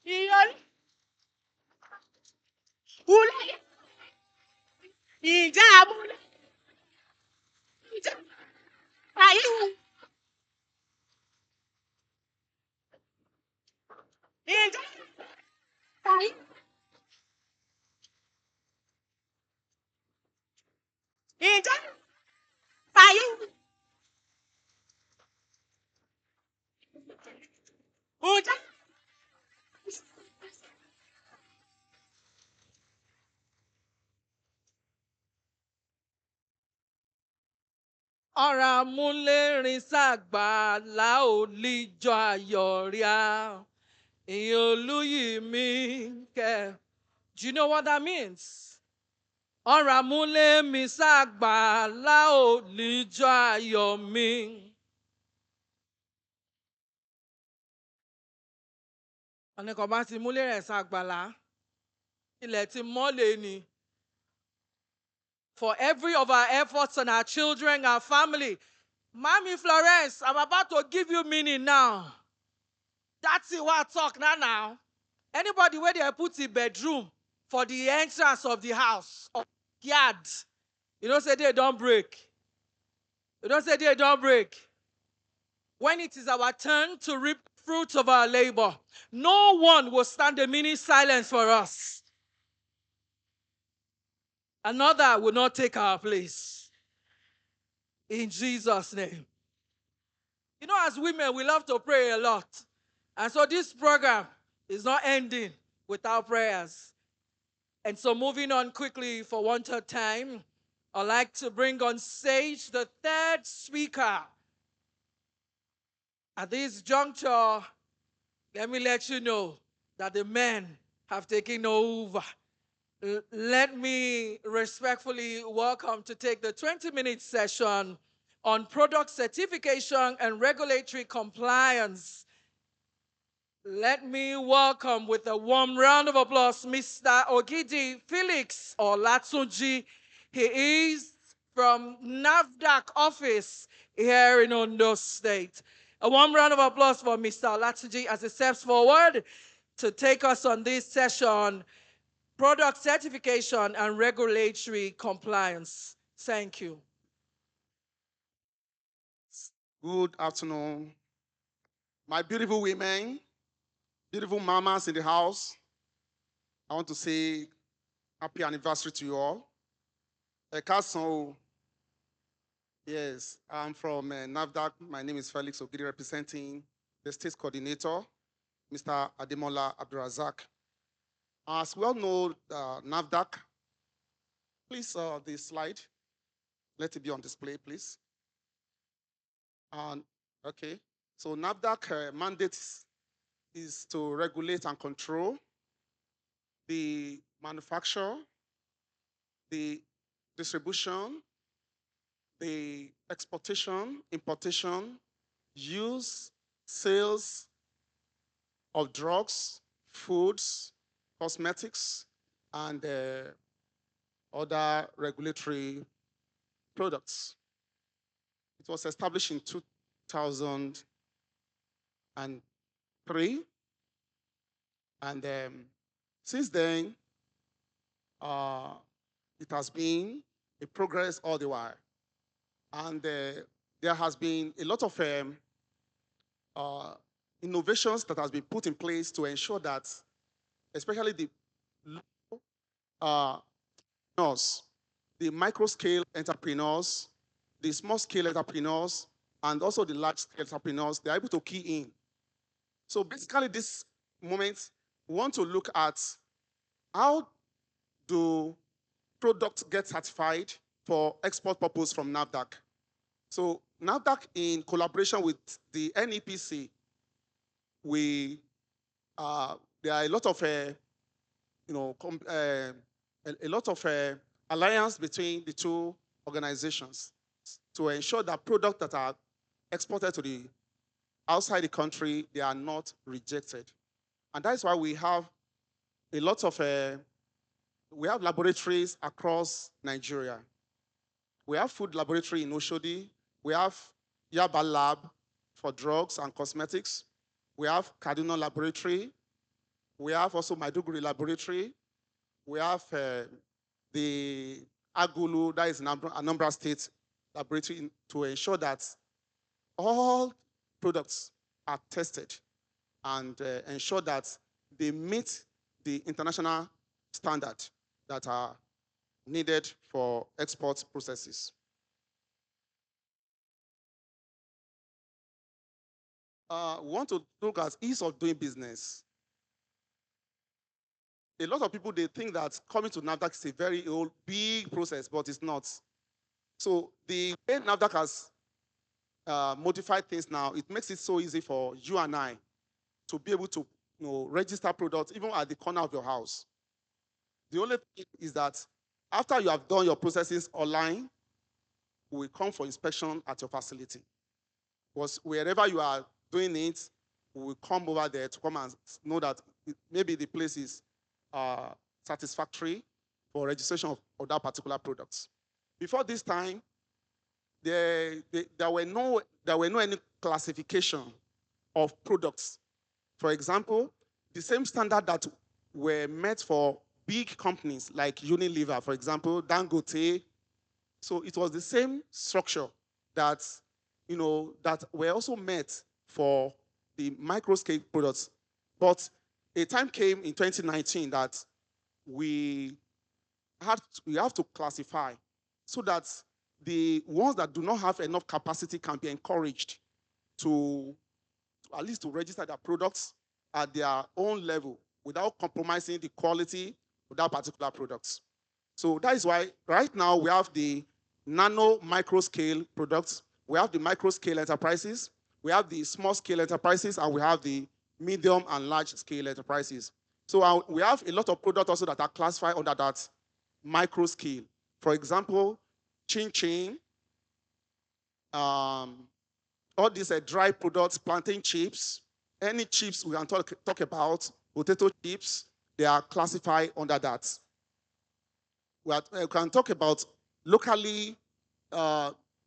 Ìyọrí. Wúlẹ̀. Ìjà àbúlé. Ìjà ayé. Ìjà ayé. Ìjà ayé. Ìjà. Ọ̀rọ̀ amúlérin sàgbà láòlíjọ ayọ̀ríà. Ìyolúyìmí kẹ. Do you know what that means? Ọ̀rọ̀ amúlémi sàgbà láòlíjọ ayọ̀ mi. Ọ̀nìkan bá ti múlé rẹ̀ sàgbàlá. Ilẹ̀ ti mọ́lẹ̀ ni. For every of our efforts and our children, our family. Mommy Florence, I'm about to give you meaning now. That's it, what I talk now. Anybody where they put the bedroom for the entrance of the house or yard, you don't say they don't break. You don't say they don't break. When it is our turn to reap fruits of our labor, no one will stand a minute silence for us. Another will not take our place. In Jesus' name. You know, as women, we love to pray a lot. And so this program is not ending without prayers. And so moving on quickly for one third time, I'd like to bring on stage the third speaker. At this juncture, let me let you know that the men have taken over. Let me respectfully welcome to take the 20-minute session on product certification and regulatory compliance. Let me welcome with a warm round of applause Mr. Ogidi Felix Olatunji. He is from NAFDAC office here in Ondo State. A warm round of applause for Mr. Olatunji as he steps forward to take us on this session, product certification and regulatory compliance. Thank you. Good afternoon. My beautiful women, beautiful mamas in the house, I want to say happy anniversary to you all. Yes, I'm from NAFDAC. My name is Felix Ogidi, representing the state coordinator, Mr. Ademola Abdurazak. As we all know, NAFDAC, please, the slide, let it be on display, please. Okay, so NAFDAC mandate is to regulate and control the manufacture, the distribution, the exportation, importation, use, sales of drugs, foods, cosmetics, and other regulatory products. It was established in 2003, and since then, it has been a progress all the while. And there has been a lot of innovations that has been put in place to ensure that, especially the the micro-scale entrepreneurs, the small-scale entrepreneurs, and also the large-scale entrepreneurs, they're able to key in. So basically, this moment, we want to look at how do products get certified for export purpose from NAFDAC. So NAFDAC, in collaboration with the NEPC, there are a lot of alliance between the two organizations to ensure that products that are exported to the outside the country, they are not rejected. And that's why we have a lot of we have laboratories across Nigeria. We have food laboratory in Oshodi. We have Yaba Lab for drugs and cosmetics. We have Cardinal Laboratory. We have also Maiduguri Laboratory. We have the Agulu, that is Anambra State Laboratory, to ensure that all products are tested and ensure that they meet the international standard that are needed for export processes. We want to look at ease of doing business. A lot of people, they think that coming to NAFDAC is a very old, big process, but it's not. So the way NAFDAC has modified things now, it makes it so easy for you and I to be able to register products even at the corner of your house. The only thing is that after you have done your processes online, we will come for inspection at your facility. Because wherever you are doing it, we will come over there to come and know that maybe the place is satisfactory for registration of that particular product. Before this time, there were no any classification of products. For example, the same standard that were met for big companies like Unilever, for example, Dangote. So it was the same structure that that were also met for the micro-scale products. But a time came in 2019 that we have to classify so that the ones that do not have enough capacity can be encouraged to at least to register their products at their own level without compromising the quality of that particular products. So that is why right now we have the nano micro scale products, we have the micro scale enterprises, we have the small scale enterprises, and we have the medium and large scale enterprises. So we have a lot of products also that are classified under that micro scale. For example, chin, all these dry products, plantain chips, any chips we can talk about, potato chips, they are classified under that. We can talk about locally,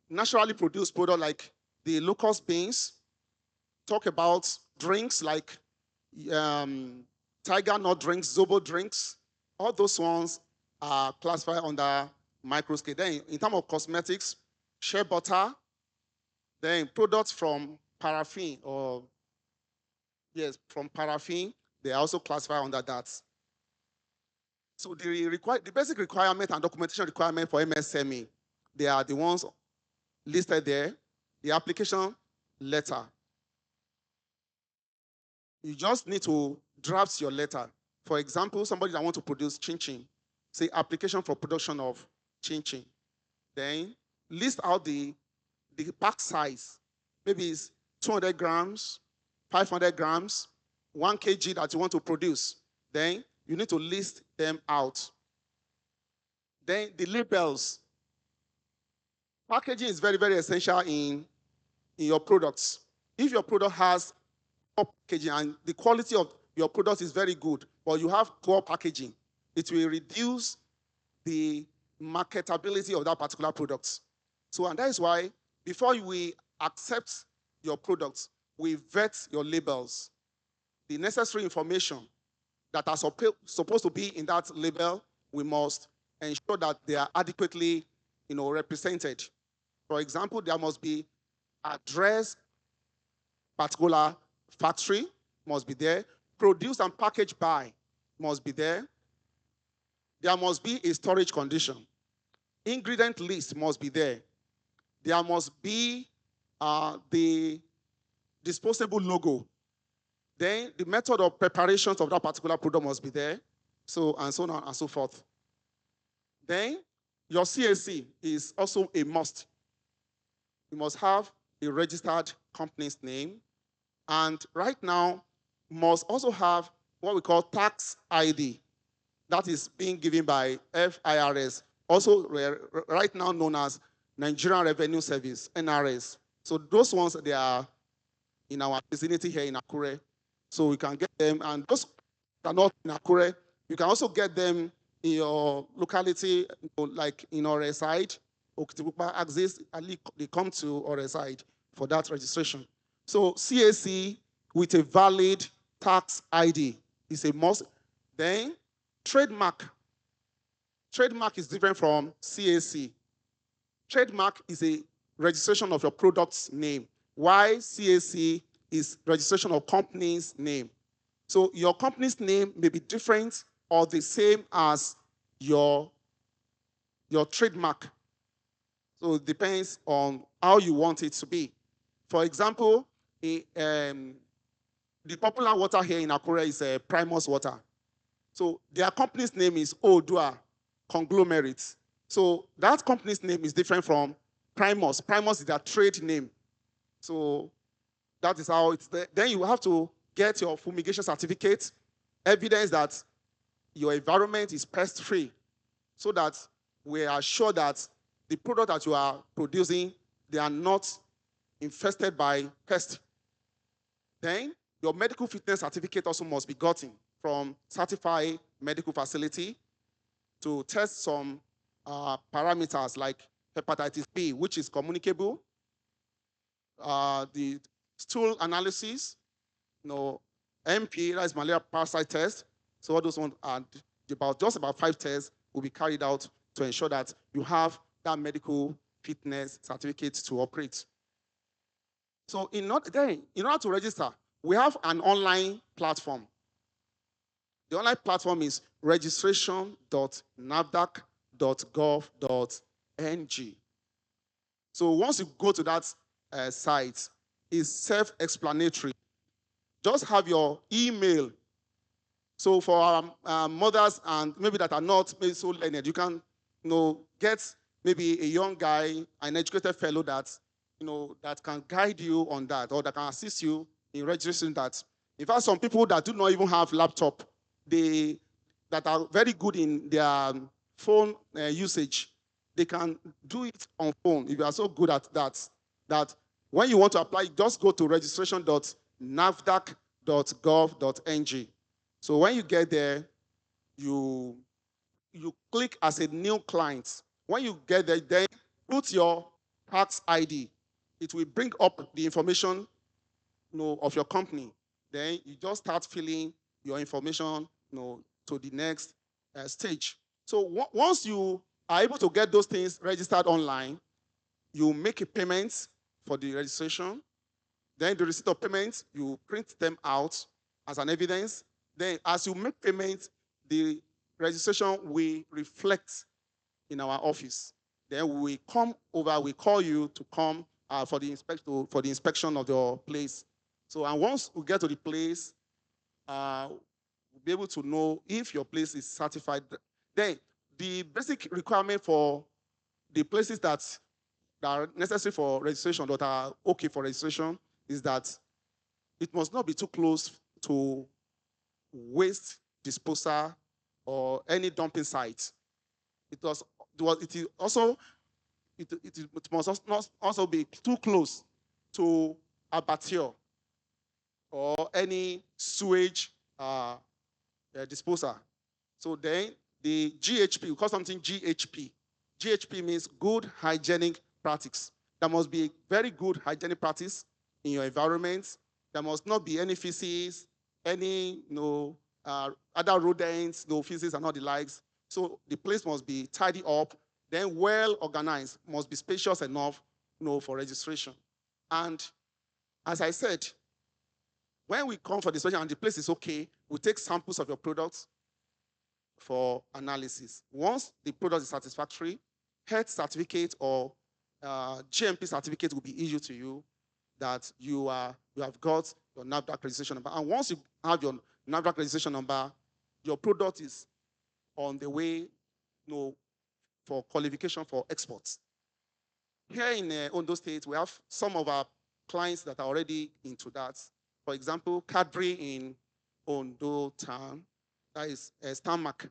naturally produced products like the locust beans, talk about drinks like tiger nut drinks, zobo drinks. All those ones are classified under micro scale. Then in terms of cosmetics, shea butter, then products from paraffin from paraffin, they are also classified under that. So the basic requirement and documentation requirement for MSME, they are the ones listed there. The application letter. You just need to draft your letter. For example, somebody that wants to produce chin-chin, say application for production of chin-chin. Then list out the pack size. Maybe it's 200 grams, 500 grams, 1 kg that you want to produce. Then you need to list them out. Then the labels. Packaging is very, very essential in your products. If your product has poor packaging and the quality of your product is very good, but you have poor packaging, it will reduce the marketability of that particular product. So, and that is why before we accept your products, we vet your labels. The necessary information that are supposed to be in that label, we must ensure that they are adequately, represented. For example, there must be address, particular factory must be there. Produced and packaged by must be there. There must be a storage condition. Ingredient list must be there. There must be the disposable logo. Then the method of preparations of that particular product must be there. So on and so forth. Then your CAC is also a must. You must have a registered company's name. And right now, must also have what we call tax ID. That is being given by FIRS, also right now known as Nigerian Revenue Service, NRS. So those ones, they are in our vicinity here in Akure. So we can get them, and those that are not in Akure, you can also get them in your locality, like in our side, Okitipupa Axis, they come to our side for that registration. So CAC, with a valid tax ID. It's a must. Then trademark. Trademark is different from CAC. Trademark is a registration of your product's name, while CAC is registration of company's name. So your company's name may be different or the same as your trademark. So it depends on how you want it to be. For example, the popular water here in Akure is Primus Water. So their company's name is Odua Conglomerate. So that company's name is different from Primus. Primus is their trade name. So that is how it's there. Then you have to get your fumigation certificate, evidence that your environment is pest-free, so that we are sure that the product that you are producing, they are not infested by pests. Then your medical fitness certificate also must be gotten from certified medical facility to test some parameters like hepatitis B, which is communicable, the stool analysis, MP, that is malaria parasite test. So all those ones are just about 5 tests will be carried out to ensure that you have that medical fitness certificate to operate. So in order to register, we have an online platform. The online platform is registration.nafdac.gov.ng. So once you go to that site, it's self-explanatory. Just have your email. So for our mothers and maybe that are not maybe so learned, you can get maybe a young guy, an educated fellow that that can guide you on that, or that can assist you in registering that. In fact, some people that do not even have laptop, that are very good in their phone usage, they can do it on phone. If you are so good at that when you want to apply, just go to registration.nafdac.gov.ng. So when you get there, you click as a new client. When you get there, then put your tax ID. It will bring up the information of your company. Then you just start filling your information to the next stage. So once you are able to get those things registered online, you make a payment for the registration. Then the receipt of payment, you print them out as an evidence. Then as you make payment, the registration will reflect in our office. Then we come over, we call you to come for the inspection of your place. So and once we get to the place, we'll be able to know if your place is certified. Then the basic requirement for the places that are necessary for registration, that are okay for registration, is that it must not be too close to waste disposal or any dumping site. It must not also be too close to abattoir or any sewage disposal. So then the GHP, we call something GHP. GHP means good hygienic practice. There must be very good hygienic practice in your environment. There must not be any feces, any other rodents, no feces and all the likes. So the place must be tidy up, then well organized, must be spacious enough for registration. And as I said, when we come for registration and the place is okay, we take samples of your products for analysis. Once the product is satisfactory, health certificate or GMP certificate will be issued to you that you have got your NAFDAC registration number. And once you have your NAFDAC registration number, your product is on the way for qualification for exports. Here in Ondo State, we have some of our clients that are already into that. For example, Cadbury in Ondo town, that is Stanmark.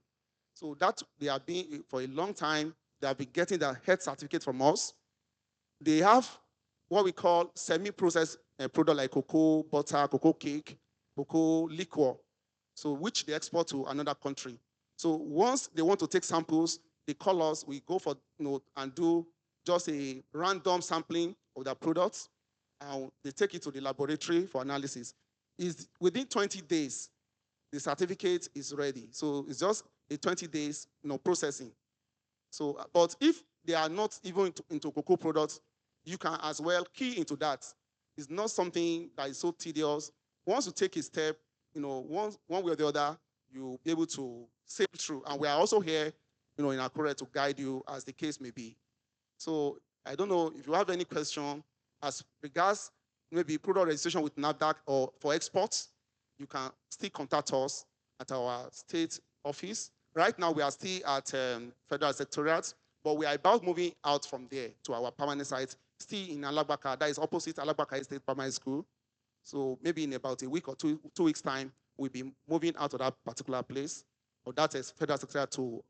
So that they have been for a long time, they have been getting their health certificate from us. They have what we call semi-processed product like cocoa butter, cocoa cake, cocoa liquor, so which they export to another country. So once they want to take samples, they call us, we go for and do just a random sampling of their products, and they take it to the laboratory for analysis. is within 20 days, the certificate is ready. So it's just a 20 days processing. So, but if they are not even into cocoa products, you can as well key into that. It's not something that is so tedious. Once you take a step, one way or the other, you'll be able to sail through. And we are also here, in Akure to guide you as the case may be. So I don't know if you have any question as regards maybe product registration with NAFDAC or for exports, you can still contact us at our state office. Right now, we are still at Federal Secretariat, but we are about moving out from there to our permanent site, still in Alagbaka, that is opposite Alagbaka State Primary School. So maybe in about a week or two weeks' time, we'll be moving out of that particular place, or that is Federal Secretariat to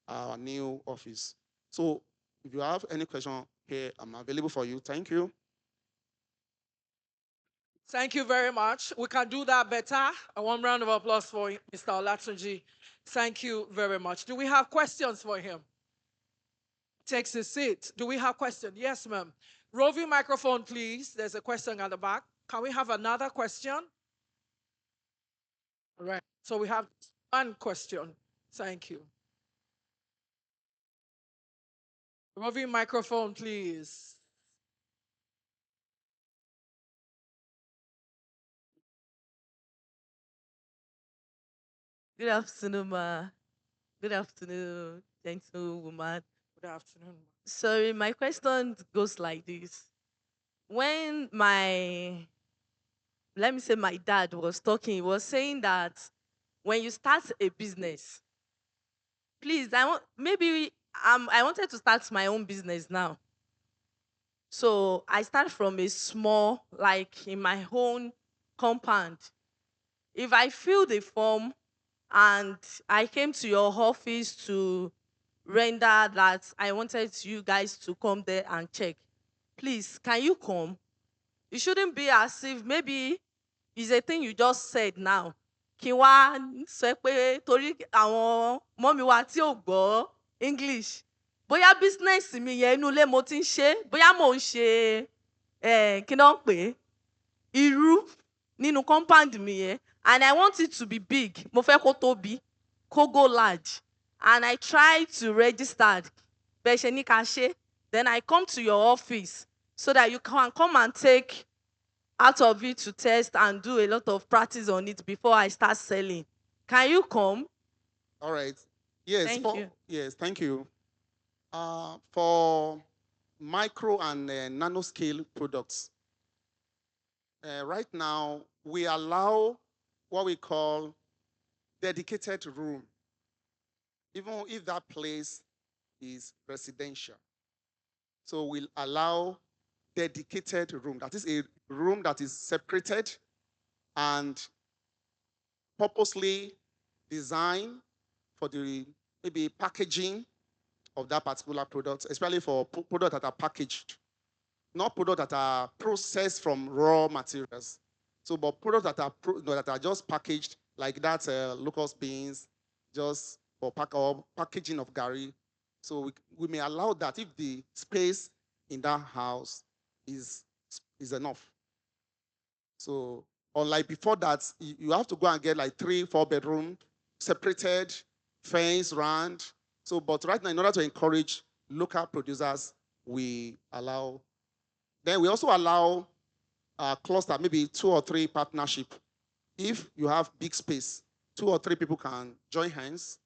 our new office. So if you have any question here, I'm available for you. Thank you. Thank you very much. We can do that better. A warm round of applause for Mr. Olatunji. Thank you very much. Do we have questions for him? Takes his seat. Do we have questions? Yes, ma'am. Roving microphone, please. There's a question at the back. Can we have another question? All right. So we have one question. Thank you. Roving microphone, please. Good afternoon, ma. Good afternoon, gentlewoman. Good afternoon. Sorry, my question goes like this. When let me say my dad was talking, he was saying that when you start a business, please, I wanted to start my own business now. So I start from a small, like in my own compound. If I fill the form and I came to your office to render that I wanted you guys to come there and check, please, can you come? It shouldn't be as if maybe it's a thing you just said now. Kí wá sọ pé torí àwọn mọ́mí wa tí ò gbọ́ English. Bóyá business mi yẹn inú ilé mo ti ń ṣe, bóyá mò ń ṣe kí náà ń pè é, irú nínú compound mi yẹn, and I want it to be big. Mo fẹ́ kó tóbi, kó go large. And I try to register bẹ́ẹ̀ ṣe ní ká ṣe. Then I come to your office so that you can come and take out of it to test and do a lot of practice on it before I start selling. Can you come? All right. Yes. Thank you. Yes, thank you. For micro and nanoscale products, right now we allow what we call dedicated room, even if that place is residential. So we'll allow dedicated room. That is a room that is separated and purposely designed for the maybe packaging of that particular product, especially for products that are packaged, not products that are processed from raw materials. So, but products that are just packaged like that, locust beans, just for packaging of gari. So we may allow that if the space in that house is enough. So unlike before that, you have to go and get like 3-4 bedroom, separated, fence, round. So, but right now, in order to encourage local producers, we allow. Then we also allow a cluster, maybe 2 or 3 partnership. If you have big space, 2 or 3 people can join hands,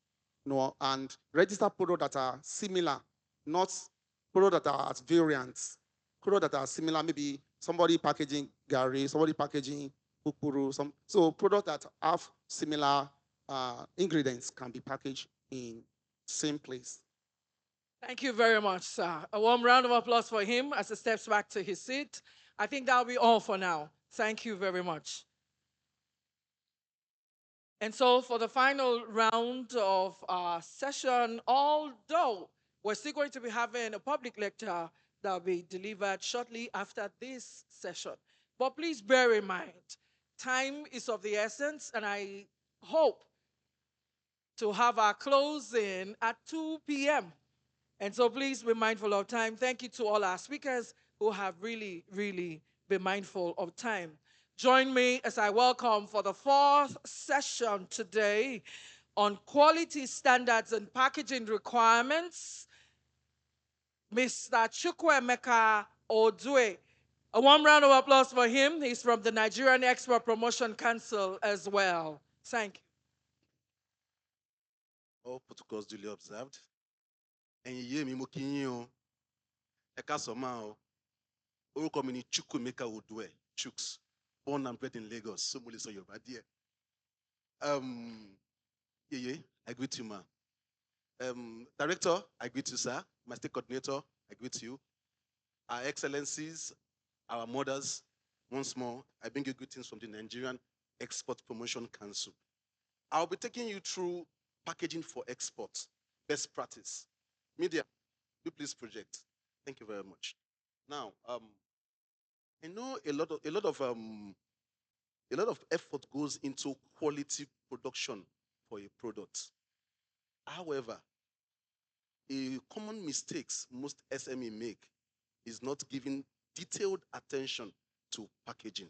and register products that are similar, not products that are at variants. Products that are similar, maybe somebody packaging gari, somebody packaging pupuru, so products that have similar ingredients can be packaged in same place. Thank you very much, sir. A warm round of applause for him as he steps back to his seat. I think that'll be all for now. Thank you very much. And so for the final round of our session, although we're still going to be having a public lecture that will be delivered shortly after this session. But please bear in mind, time is of the essence, and I hope to have our closing at 2 p.m. And so please be mindful of time. Thank you to all our speakers who have really, really been mindful of time. Join me as I welcome for the fourth session today on quality standards and packaging requirements, Mr. Chukwuemeka Odue. A warm round of applause for him. He's from the Nigerian Export Promotion Council as well. Thank you. All protocols duly observed. And ye mi mo kinyin o. E ka so ma o. Orúkọ mi ni Chukwuemeka Odue, Chuks, born and bred in Lagos. So mo lè sọ Yorùbá díẹ̀. Yeye, I greet you, ma. Director, I greet you, sir. My state coordinator, I greet you. Our excellencies, our mothers, once more, I bring you greetings from the Nigerian Export Promotion Council. I'll be taking you through packaging for export, best practice. Media, do please project. Thank you very much. Now, I know a lot of effort goes into quality production for a product. However, a common mistakes most SME make is not giving detailed attention to packaging.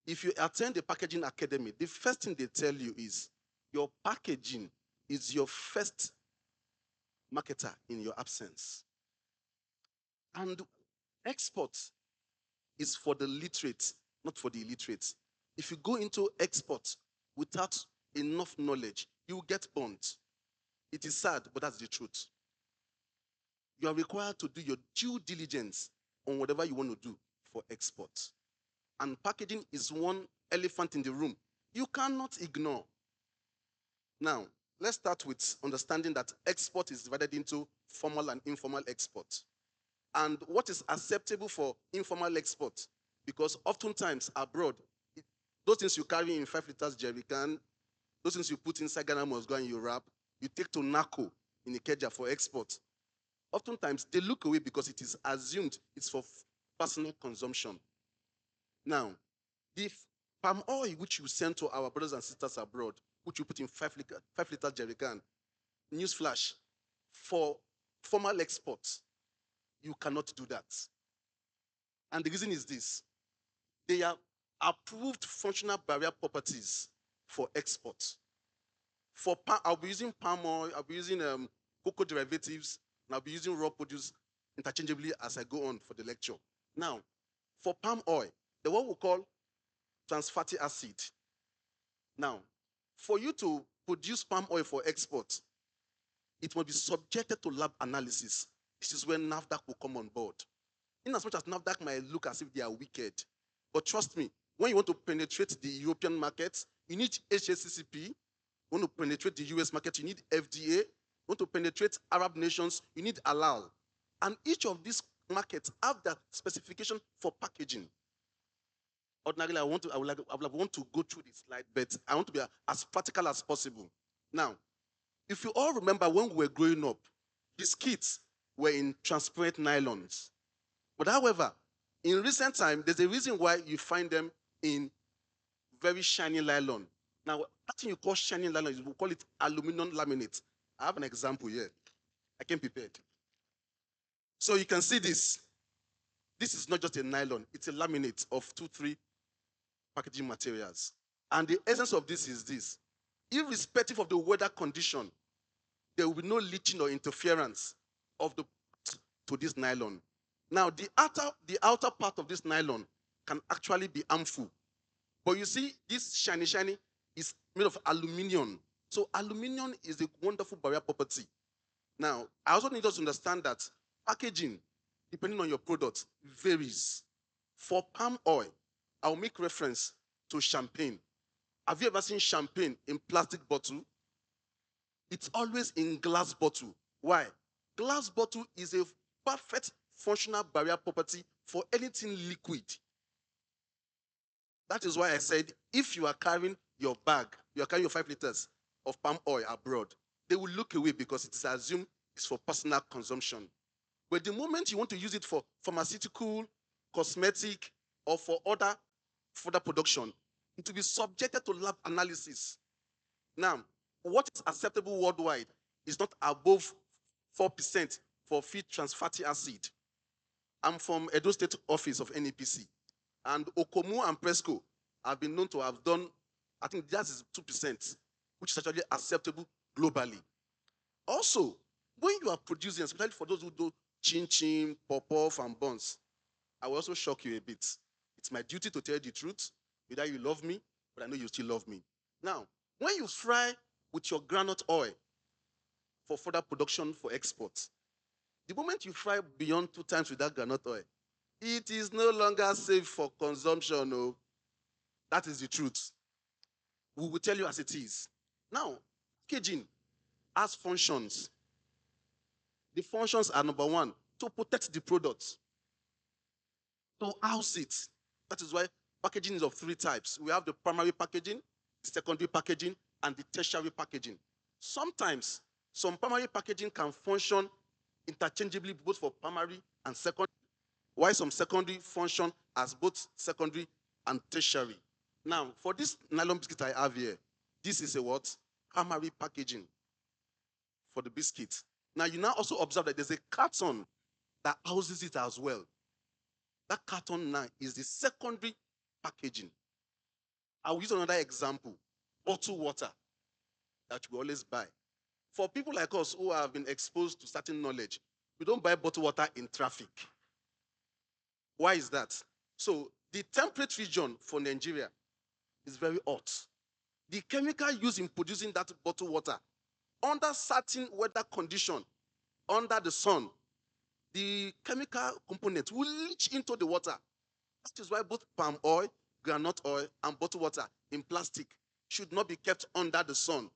If you attend the packaging academy, the first thing they tell you is your packaging is your first marketer in your absence. And export is for the literate, not for the illiterate. If you go into export without enough knowledge, you will get burnt. It is sad, but that's the truth. You are required to do your due diligence on whatever you want to do for export. And packaging is one elephant in the room you cannot ignore. Now, let's start with understanding that export is divided into formal and informal export. And what is acceptable for informal export? Because oftentimes abroad, those things you carry in 5 liters jerry can, those things you put inside Ghana must go and you wrap, you take to NACO in Ikeja for export. Oftentimes, they look away because it is assumed it's for personal consumption. Now, the palm oil which you send to our brothers and sisters abroad, which you put in 5 liter jerry can, newsflash, for formal export, you cannot do that. And the reason is this. They are approved functional barrier properties for export. I'll be using palm oil, I'll be using cocoa derivatives, and I'll be using raw produce interchangeably as I go on for the lecture. Now, for palm oil, the what we call trans fatty acid. Now, for you to produce palm oil for export, it must be subjected to lab analysis. This is when NAFDAC will come on board. In as much as NAFDAC might look as if they are wicked, but trust me, when you want to penetrate the European market, you need HACCP. You want to penetrate the US market, you need FDA. You want to penetrate Arab nations, you need halal. And each of these markets have that specification for packaging. Ordinarily, I would want to go through this slide, but I want to be as practical as possible. Now, if you all remember when we were growing up, biscuits were in transparent nylons. But however, in recent time, there's a reason why you find them in very shiny nylon. Now, that thing you call shiny nylon, we call it aluminum laminate. I have an example here. I came prepared. So you can see this. This is not just a nylon, it's a laminate of 2-3 packaging materials. And the essence of this is this. Irrespective of the weather condition, there will be no leaching or interference of the to this nylon. Now, the outer part of this nylon can actually be harmful. But you see, this shiny is made of aluminum. So aluminum is a wonderful barrier property. Now, I also need us to understand that packaging, depending on your product, varies. For palm oil, I'll make reference to champagne. Have you ever seen champagne in plastic bottle? It's always in glass bottle. Why? Glass bottle is a perfect functional barrier property for anything liquid. That is why I said, if you are carrying your bag, you are carrying your 5 liters of palm oil abroad, they will look away because it is assumed it's for personal consumption. But the moment you want to use it for pharmaceutical, cosmetic, or for other further production, it will be subjected to lab analysis. Now, what is acceptable worldwide is not above 4% for feed trans fatty acid. I'm from Edo State Office of NEPC. And Okomu and Presco have been known to have done, I think that is 2%, which is actually acceptable globally. Also, when you are producing, especially for those who do chin-chin, pop-off, and buns, I will also shock you a bit. It's my duty to tell you the truth, whether you love me, but I know you still love me. Now, when you fry with your groundnut oil for further production for export, the moment you fry beyond 2 times with that groundnut oil, it is no longer safe for consumption. No, that is the truth. We will tell you as it is. Now, packaging has functions. The functions are number one, to protect the product, to house it. That is why packaging is of 3 types. We have the primary packaging, the secondary packaging, and the tertiary packaging. Sometimes, some primary packaging can function interchangeably both for primary and secondary, while some secondary function as both secondary and tertiary. Now, for this nylon biscuit I have here, this is a what? Primary packaging for the biscuit. Now, you now also observe that there's a carton that houses it as well. That carton now is the secondary packaging. I'll use another example, bottled water that we always buy. For people like us who have been exposed to certain knowledge, we don't buy bottled water in traffic. Why is that? So the temperate region for Nigeria is very hot. The chemical used in producing that bottled water, under certain weather condition, under the sun, the chemical component will leach into the water. That is why both palm oil, groundnut oil, and bottled water in plastic should not be kept under the sun.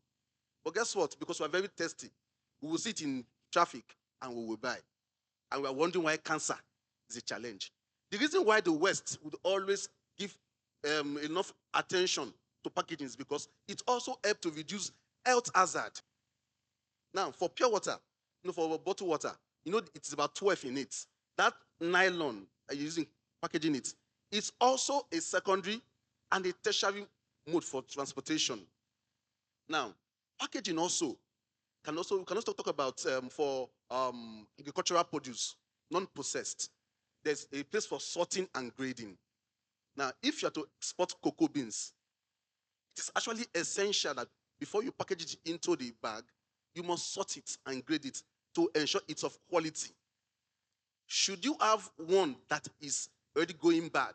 But guess what? Because we are very thirsty, we will sit in traffic and we will buy. And we are wondering why cancer is a challenge. The reason why the West would always give enough attention to packaging is because it also helps to reduce health hazard. Now, for pure water, for bottled water, it's about 12 in it. That nylon that you're using packaging it, it's also a secondary and a tertiary mode for transportation. Now, packaging also we can also talk about for agricultural produce, non-processed. There's a place for sorting and grading. Now, if you are to export cocoa beans, it is actually essential that before you package it into the bag, you must sort it and grade it to ensure it's of quality. Should you have one that is already going bad,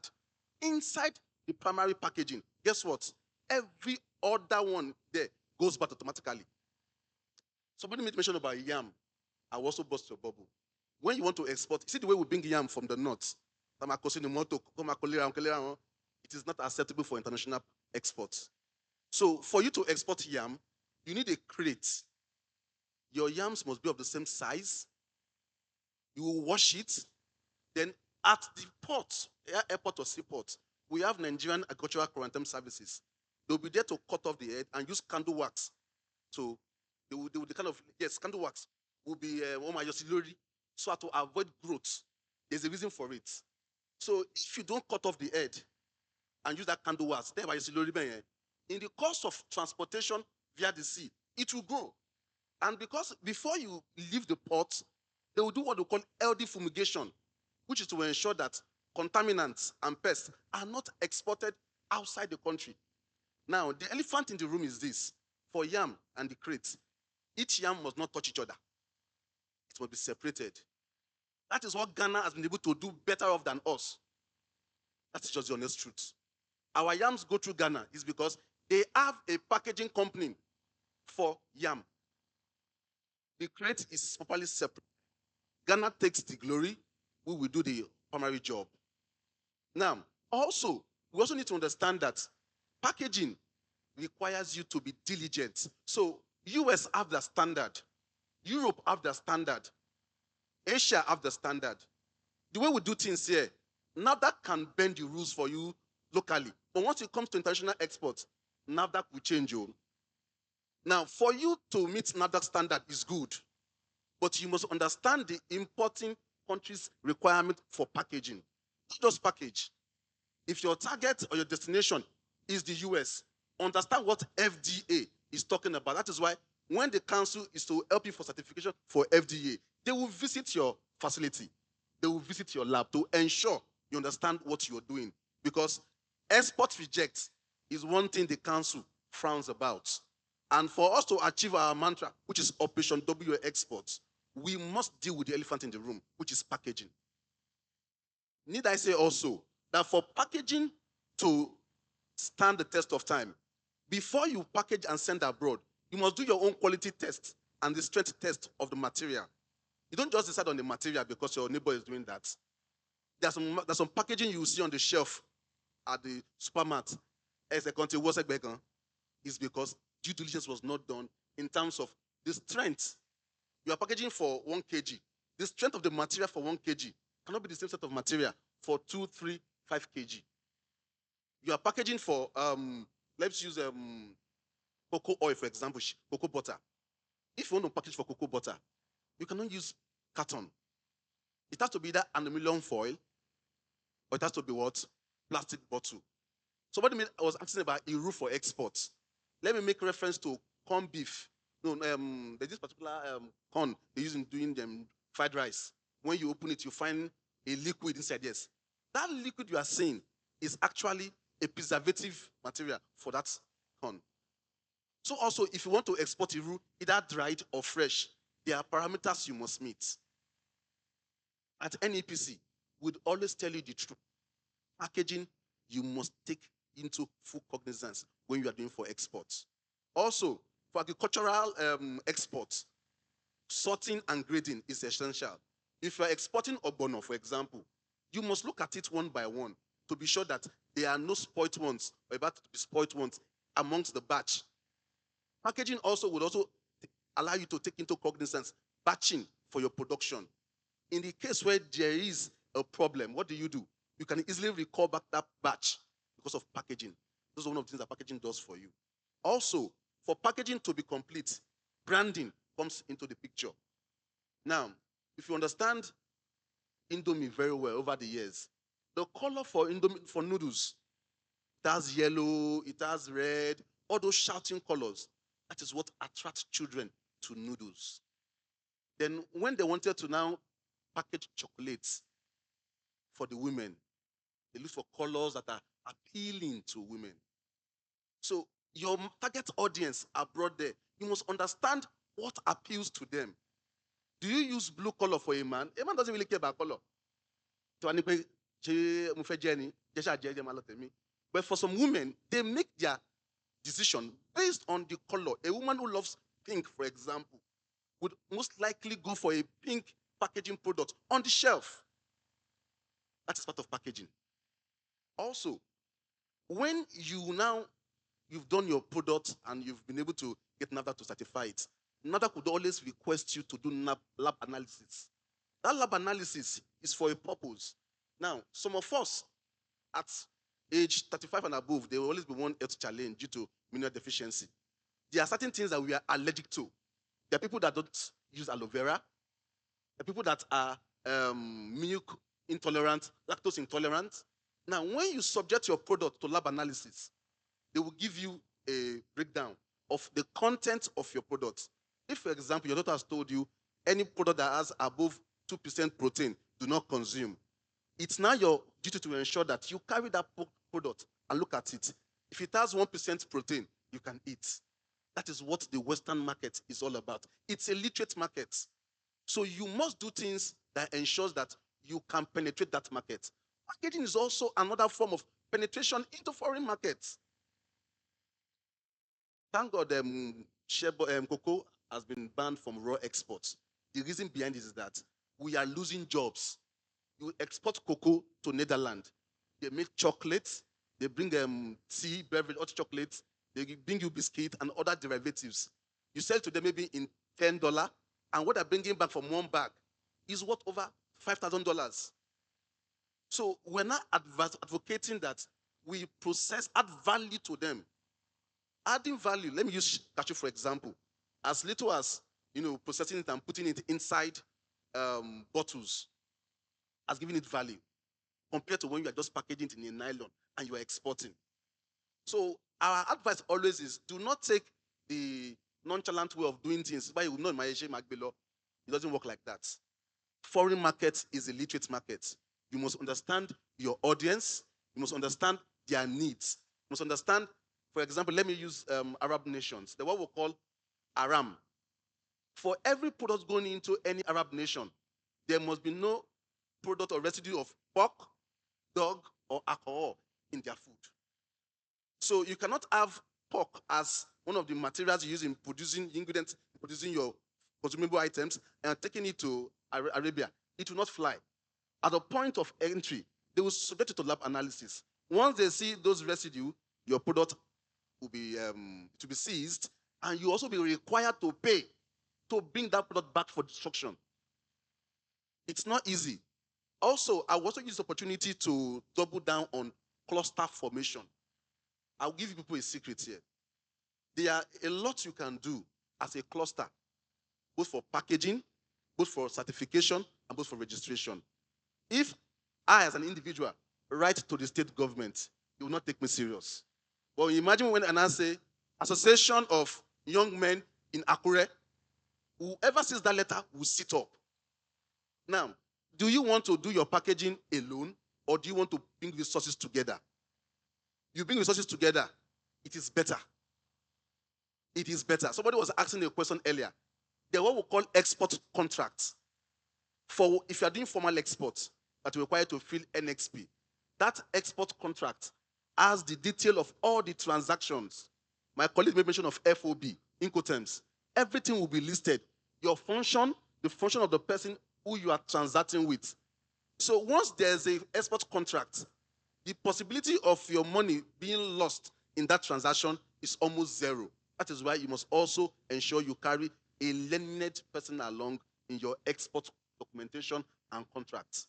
inside the primary packaging, guess what? Every other one there goes bad automatically. Somebody made mention about yam. I will also burst your bubble. When you want to export, see the way we bring yam from the north. It is not acceptable for international exports. So for you to export yam, you need a crate. Your yams must be of the same size. You will wash it. Then at the port, airport or seaport, we have Nigerian agricultural quarantine services. They'll be there to cut off the head and use candle wax. So they will candle wax will be so as to avoid growth. There's a reason for it. So if you don't cut off the head and use that candle wax, in the course of transportation via the sea, it will grow. And because before you leave the port, they will do what we call LD fumigation, which is to ensure that contaminants and pests are not exported outside the country. Now, the elephant in the room is this. For yam and the crate, each yam must not touch each other. It must be separated. That is what Ghana has been able to do better off than us. That's just the honest truth. Our yams go through Ghana is because they have a packaging company for yam. The crate is properly separate. Ghana takes the glory, we will do the primary job. Now, also, we also need to understand that packaging requires you to be diligent. So, US have the standard, Europe have the standard, Asia have the standard. The way we do things here, NAFDAC can bend the rules for you locally. But once it comes to international exports, NAFDAC will change you. Now, for you to meet NAFDAC standard is good, but you must understand the importing country's requirement for packaging. Not just package. If your target or your destination is the US, understand what FDA is talking about. That is why when the council is to help you for certification for FDA, they will visit your facility. They will visit your lab to ensure you understand what you're doing. because export reject is one thing the council frowns about. And for us to achieve our mantra, which is Operation W Exports, we must deal with the elephant in the room, which is packaging. Need I say also that for packaging to stand the test of time, before you package and send abroad, you must do your own quality test and the strength test of the material. You don't just decide on the material because your neighbor is doing that. There's some packaging you will see on the shelf at the supermarket as a country was a bacon, is because due diligence was not done in terms of the strength. You are packaging for 1 kg. The strength of the material for 1 kg cannot be the same set of material for 2, 3, 5 kg. You are packaging for, let's use cocoa oil, for example, cocoa butter. If you want to package for cocoa butter, you cannot use carton. It has to be either aluminum foil or it has to be what? Plastic bottle. Somebody was asking about a rule for exports. Let me make reference to corn beef. No, there's this particular corn they use in doing fried rice. When you open it, you find a liquid inside. Yes, that liquid you are seeing is actually a preservative material for that corn. So also, if you want to export a roux, either dried or fresh, there are parameters you must meet. At NEPC, we'd always tell you the truth. Packaging, you must take into full cognizance when you are doing for exports. Also, for agricultural exports, sorting and grading is essential. If you are exporting ogbono, for example, you must look at it one by one to be sure that there are no spoiled ones or about to be spoiled ones amongst the batch. Packaging also would also allow you to take into cognizance batching for your production. In the case where there is a problem, what do? You can easily recall back that batch because of packaging. Those are one of the things that packaging does for you. Also, for packaging to be complete, branding comes into the picture. Now, if you understand Indomie very well over the years, the color for Indomie, for noodles, it has yellow, it has red, all those shouting colors. That is what attracts children to noodles. Then when they wanted to now package chocolates for the women, they look for colors that are appealing to women. So your target audience abroad there, you must understand what appeals to them. Do you use blue color for a man? A man doesn't really care about color. But for some women, they make their decision based on the color. A woman who loves pink, for example, would most likely go for a pink packaging product on the shelf. That is part of packaging. Also, when you've done your product and you've been able to get NAFDAC to certify it, NAFDAC could always request you to do lab analysis. That lab analysis is for a purpose. Now, some of us at age 35 and above, there will always be one health challenge due to mineral deficiency. There are certain things that we are allergic to. There are people that don't use aloe vera. There are people that are milk intolerant, lactose intolerant. Now, when you subject your product to lab analysis, they will give you a breakdown of the content of your product. If, for example, your doctor has told you any product that has above 2% protein, do not consume. It's now your duty to ensure that you carry that product and look at it. If it has 1% protein, you can eat. That is what the Western market is all about. It's a literate market. So you must do things that ensures that you can penetrate that market. Packaging is also another form of penetration into foreign markets. Thank God cocoa has been banned from raw exports. The reason behind this is that we are losing jobs. You export cocoa to Netherlands. They make chocolates. They bring tea, beverage, hot chocolates. They bring you biscuit and other derivatives. You sell to them maybe in $10, and what they're bringing back from one bag is worth over $5,000. So we're not advocating that we add value to them. Adding value, let me use cashew for example. As little as processing it and putting it inside bottles has given it value compared to when you are just packaging it in a nylon and you are exporting. So our advice always is do not take the nonchalant way of doing things. But you know in it doesn't work like that. Foreign market is a literate market. You must understand your audience. You must understand their needs. You must understand, for example, let me use Arab nations, the what we call Aram. For every product going into any Arab nation, there must be no product or residue of pork, dog, or alcohol in their food. So you cannot have pork as one of the materials you use in producing ingredients, producing your consumable items, and taking it to Arabia. It will not fly. At the point of entry, they will subject it to lab analysis. Once they see those residue, your product will be to be seized, and you also be required to pay to bring that product back for destruction. It's not easy. Also, I will also use this opportunity to double down on cluster formation. I'll give you people a secret here. There are a lot you can do as a cluster, both for packaging, both for certification, and both for registration. If I, as an individual, write to the state government, they will not take me serious. But imagine when I say, Association of Young Men in Akure, whoever sees that letter will sit up. Now, do you want to do your packaging alone, or do you want to bring resources together? You bring resources together, it is better. It is better. Somebody was asking a question earlier. There are what we call export contracts. For if you are doing formal export, that you require to fill NXP, that export contract has the detail of all the transactions. My colleague made mention of FOB, Incoterms. Everything will be listed. Your function, the function of the person who you are transacting with. So once there's an export contract, the possibility of your money being lost in that transaction is almost zero. That is why you must also ensure you carry a learned person along in your export documentation and contracts.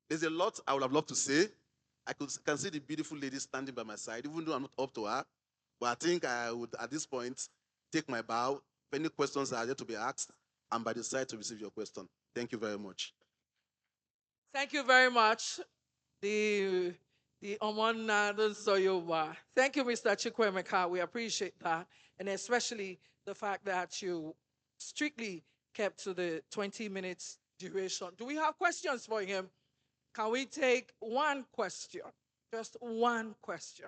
There's a lot I would have loved to say. I can see the beautiful lady standing by my side, even though I'm not up to her. But I think I would, at this point, take my bow. If any questions are there to be asked, I'm by the side to receive your question. Thank you very much. Thank you very much. The Omona Soyoba. Thank you, Mr. Chikwemeka. We appreciate that. And especially the fact that you strictly kept to the 20 minutes duration. Do we have questions for him? Can we take one question? Just one question.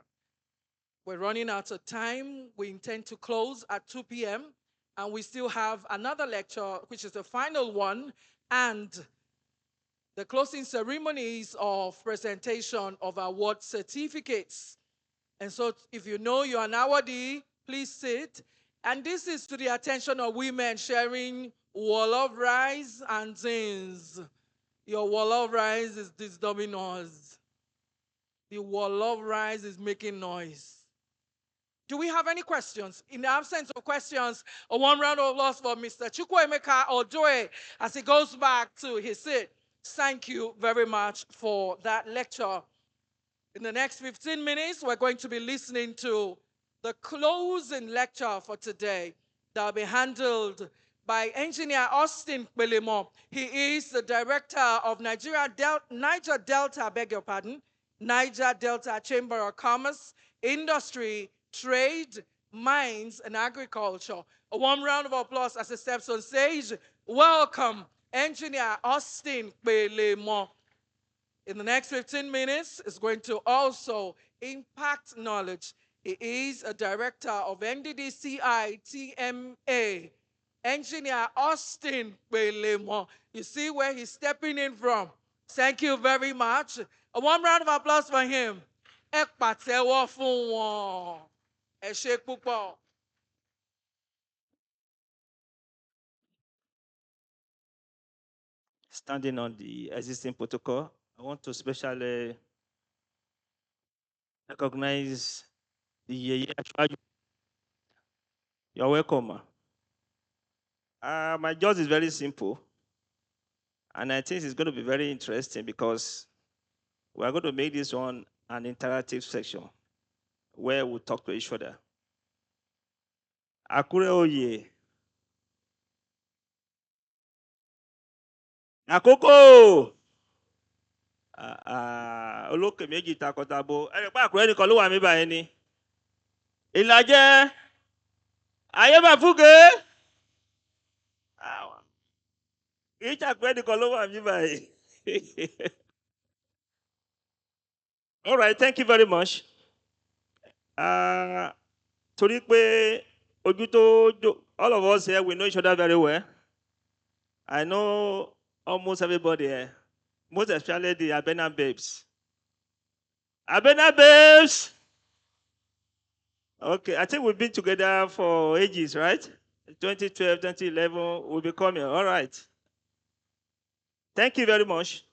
We're running out of time. We intend to close at 2 p.m. And we still have another lecture, which is the final one, and the closing ceremonies of presentation of award certificates. And so if you know you're an awardee, please sit. And this is to the attention of women sharing wall of rice and things. Your wall of rice is disturbing us. The wall of rice is making noise. Do we have any questions? In the absence of questions, a one round of applause for Mr. Chukwuemeka Ojoe as he goes back to his seat. Thank you very much for that lecture. In the next 15 minutes, we're going to be listening to the closing lecture for today that will be handled by Engineer Austin Belemo. He is the director of Niger Delta, beg your pardon, Niger Delta Chamber of Commerce, Industry, Trade, Mines, and Agriculture. A warm round of applause as he steps on stage. Welcome, Engineer Austin Belemo. In the next 15 minutes, is going to also impact knowledge. He is a director of NDDC TMA. Engineer Austin Belemo. You see where he's stepping in from. Thank you very much. A warm round of applause for him. Ẹ pàtẹ́wọ́ fún wọn. Ẹ ṣé púpọ̀. Standing on the existing protocol, I want to specially recognize the Yeye Ashwaju. You're welcome. My job is very simple, and I think it's going to be very interesting because we're going to make this one an interactive section where we talk to each other. Akure Oye. Àkókò olókè méjì takọtabo ẹni pa Àkúrẹ́ nìkan ló wà mí báyìí ni Ìlàjẹ Ayébàfúgè kì í ṣàkúrẹ́ nìkan ló wà mí báyìí All right, thank you very much. Torí pé ojú tó all of us here, we know each other very well. I know almost everybody here, most especially the Abena babes. Abena babes! Okay, I think we've been together for ages, right? 2012, 2011, we'll be coming. All right. Thank you very much.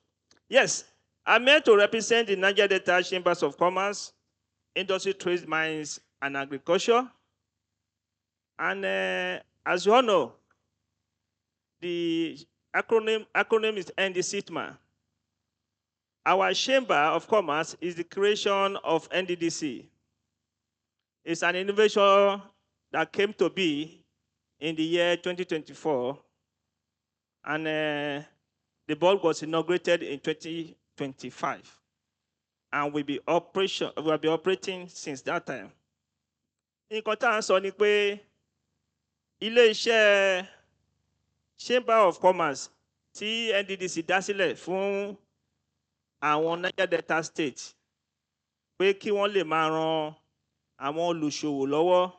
Yes, I'm here to represent the Niger Delta Chambers of Commerce, Industry, Trade, Mines, and Agriculture. And as you all know, the acronym is NDDC. Our Chamber of Commerce is the creation of NDDC. It's an innovation that came to be in the year 2024, and the board was inaugurated in 2025, and will be operating since that time. Nǹkan tá à ń sọ ni pé ilé-iṣẹ́ Chamber of Commerce tí NDDC dá sílẹ̀ fún àwọn Niger Delta State pé kí wọ́n lè máa ran àwọn olùṣòwò lọ́wọ́.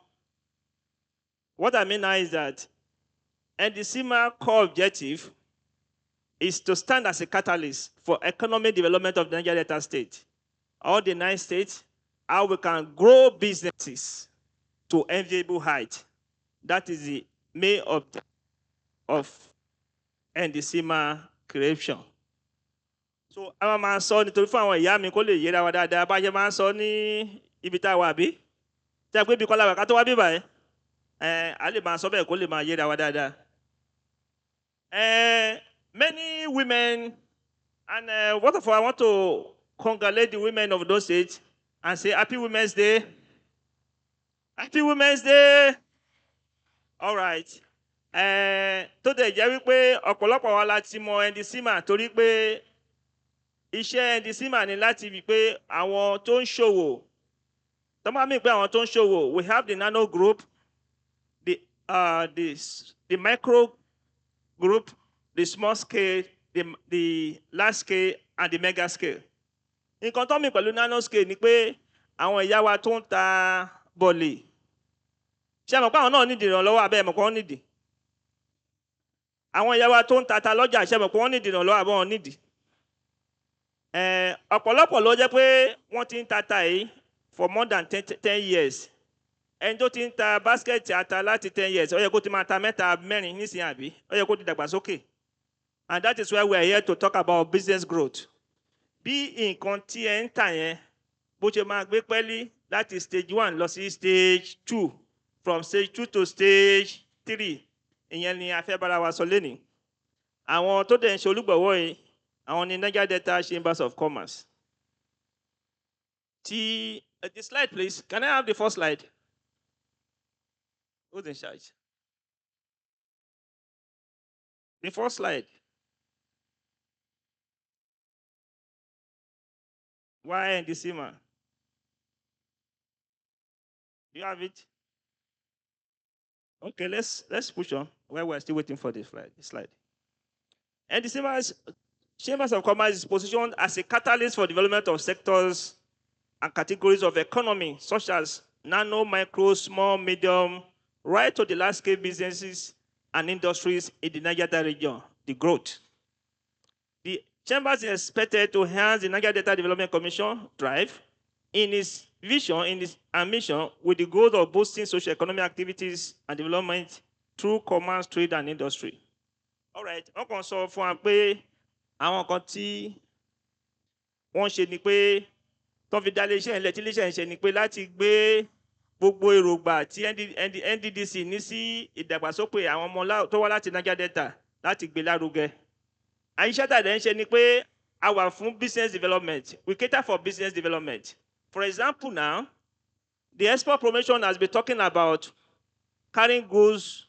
What I mean now is that NDDC's core objective is to stand as a catalyst for economic development of the Niger Delta State, all the 9 states, how we can grow businesses to enviable height. That is the main objective of NDDC creation. So, àwọn máa sọ nítorí fún àwọn ìyá mi kó lè yéra wa dáadáa bá jẹ́ máa sọ ní ibi tá a wà bí. Tí a pé ibi kọ́ la wà ká tó wá bí báyìí. A lè máa sọ bẹ́ẹ̀ kó lè máa yéra wa dáadáa. Many women, and what of all, I want to congratulate the women of those states and say Happy Women's Day. Happy Women's Day. All right. Tó dẹ̀ jẹ́ wípé ọ̀pọ̀lọpọ̀ wa la ti mọ NDDC torí pé iṣẹ́ NDDC ni láti wí pé àwọn tó ń ṣòwò. Tó máa mí pé àwọn tó ń ṣòwò, we have the nano group, the micro group, the small scale, the large scale, and the mega scale. Nǹkan tó mì pẹ̀lú nano scale ni pé àwọn ìyá wa tó ń ta bọ̀lì. Ṣé mọ̀ pé àwọn náà nídìí ìrànlọ́wọ́ abẹ́ mọ̀ pé wọ́n nídìí? Àwọn ìyá wa tó ń ta lọ́jà ṣé mọ̀ pé wọ́n nídìí ìrànlọ́wọ́ abẹ́ wọn nídìí? Ọ̀pọ̀lọpọ̀ ló jẹ́ pé wọ́n ti ń ta yìí for more than 10 years. Ẹni tó ti ń ta basket ata láti 10 years, ó yẹ kó ti máa ta mẹ́ta mẹ́rin nísìnyí àbí? Ó yẹ kó ti dàgbàsókè. And that is why we are here to talk about business growth. Bí nǹkan tí ẹ ń tà yẹn bó ṣe máa gbé pẹ́lí láti stage 1 lọ sí stage 2, from stage 2 to stage 3, ìyẹn ni a fẹ́ bára wa sọ lénìí. Àwọn tó dẹ̀ ń ṣe olúgbọ̀wọ́ yìí, àwọn ni Niger Delta Chambers of Commerce. The slide, please. Can I have the first slide? Who's in charge? The first slide. Why NDDC? Do you have it? Okay, let's push on while we're still waiting for the slide. NDDC Chambers of Commerce is positioned as a catalyst for development of sectors and categories of economy, such as nano, micro, small, medium, right to the large-scale businesses and industries in the Niger Delta region, the growth. The Chambers is expected to enhance the Niger Delta Development Commission drive in its vision, in its ambition, with the goal of boosting socio-economic activities and development through commerce, trade, and industry. All right, on kàn sọ fún wa pé àwọn kan tí wọ́n ṣe ni pé tó fi dá iléeṣẹ́ ilẹ̀ tí iléeṣẹ́ ń ṣe ni pé láti gbé gbogbo èròǹgbà tí NDDC ní sí ìdàgbàsókè àwọn ọmọ tó wá láti Niger Delta láti gbé lárugẹ. Àyíṣẹ́ tàdé ń ṣe ni pé a wà fún business development. We cater for business development. For example now, the export promotion has been talking about carrying goods,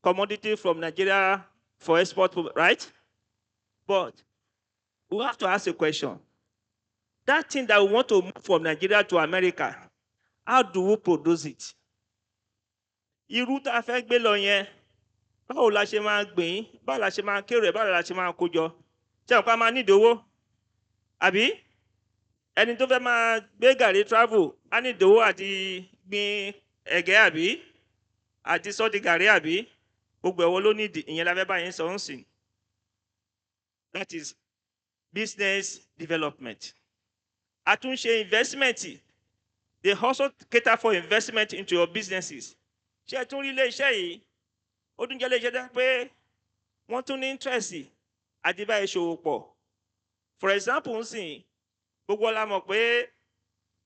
commodity from Nigeria for export, right? But we have to ask a question. That thing that we want to move from Nigeria to America, how do we produce it? Irú tá a fẹ́ gbé lọ yẹn, báwo la ṣe máa gbìn, báwo la ṣe máa kéré, báwo la ṣe máa kó jọ? Ṣé ọ̀pá máa nídìí owó? Àbí? ẹni tó fẹ́ máa gbé gàrí travel á ní ìdòwò àti gbin ẹ̀gẹ́ àbí àti sọ́ọ̀dì gàrí àbí gbogbo ẹ̀wọ́ ló nídìí ìyẹn la fẹ́ báyìí sọ ń sìn. That is business development. Àtúnṣe investment. They also cater for investment into your businesses. Ṣé ẹ tún rí ilé-iṣẹ́ yìí? Ó tún jẹ́ ilé-iṣẹ́ tó pé wọ́n tún ní interest àti bá ìṣòwò pọ̀. For example, ń sìn gbogbo ọlá mọ̀ pé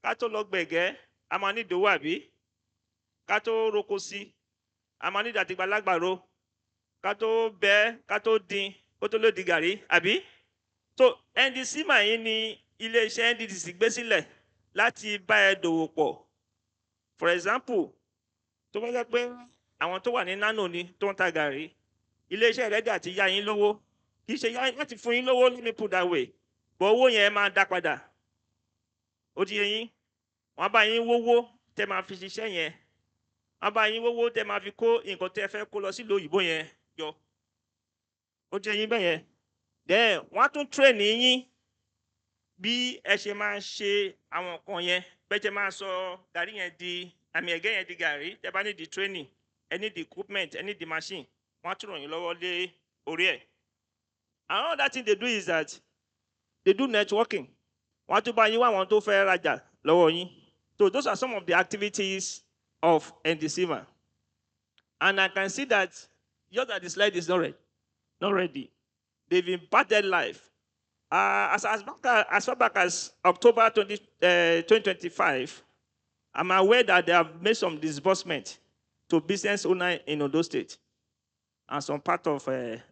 ká tó lọ gbẹ̀gẹ́ a máa ní ìdòwò àbí ká tó roko sí a máa ní ìdàtìgbà lágbàro ká tó bẹ́ ká tó dín kó tó lè di gàrí àbí. So NDC mà yín ni ilé-iṣẹ́ NDDC gbé sílẹ̀ láti bá ẹ dòwò pọ̀. For example, tó bá jẹ́ pé àwọn tó wà ní nano ni tó ń ta gàrí ilé-iṣẹ́ rẹ̀ dà ti yá yín lówó kì í ṣe yá láti fún yín lówó let me put that way but owó yẹn máa dá padà. Ó ti yé yín wọ́n bá yín wówó tẹ́ máa fi ṣiṣẹ́ yẹn wọ́n bá yín wówó tẹ́ máa fi kó nǹkan tẹ́ fẹ́ kó lọ sílùú òyìnbó yẹn yọ. Ó ti yé yín bẹ́ẹ̀ yẹn then wọ́n á tún train yín bí ẹ ṣe máa ṣe àwọn nǹkan yẹn bẹ́ẹ̀ ṣe máa sọ gàrí yẹn di àmì ẹ̀gẹ́ yẹn di gàrí tẹ́ bá ní di training ẹ ní di equipment ẹ ní di machine wọ́n á tún ràn yín lọ́wọ́ lé orí ẹ̀. Another thing they do is that they do networking. Wọ́n á tún bá yín wá àwọn tó fẹ́ rajà lọ́wọ́ yín. So those are some of the activities of NDC. And I can see that just that the slide is not ready. They've impacted life. As far back as October 2025, I'm aware that they have made some disbursement to business owners in Ondo State and some part of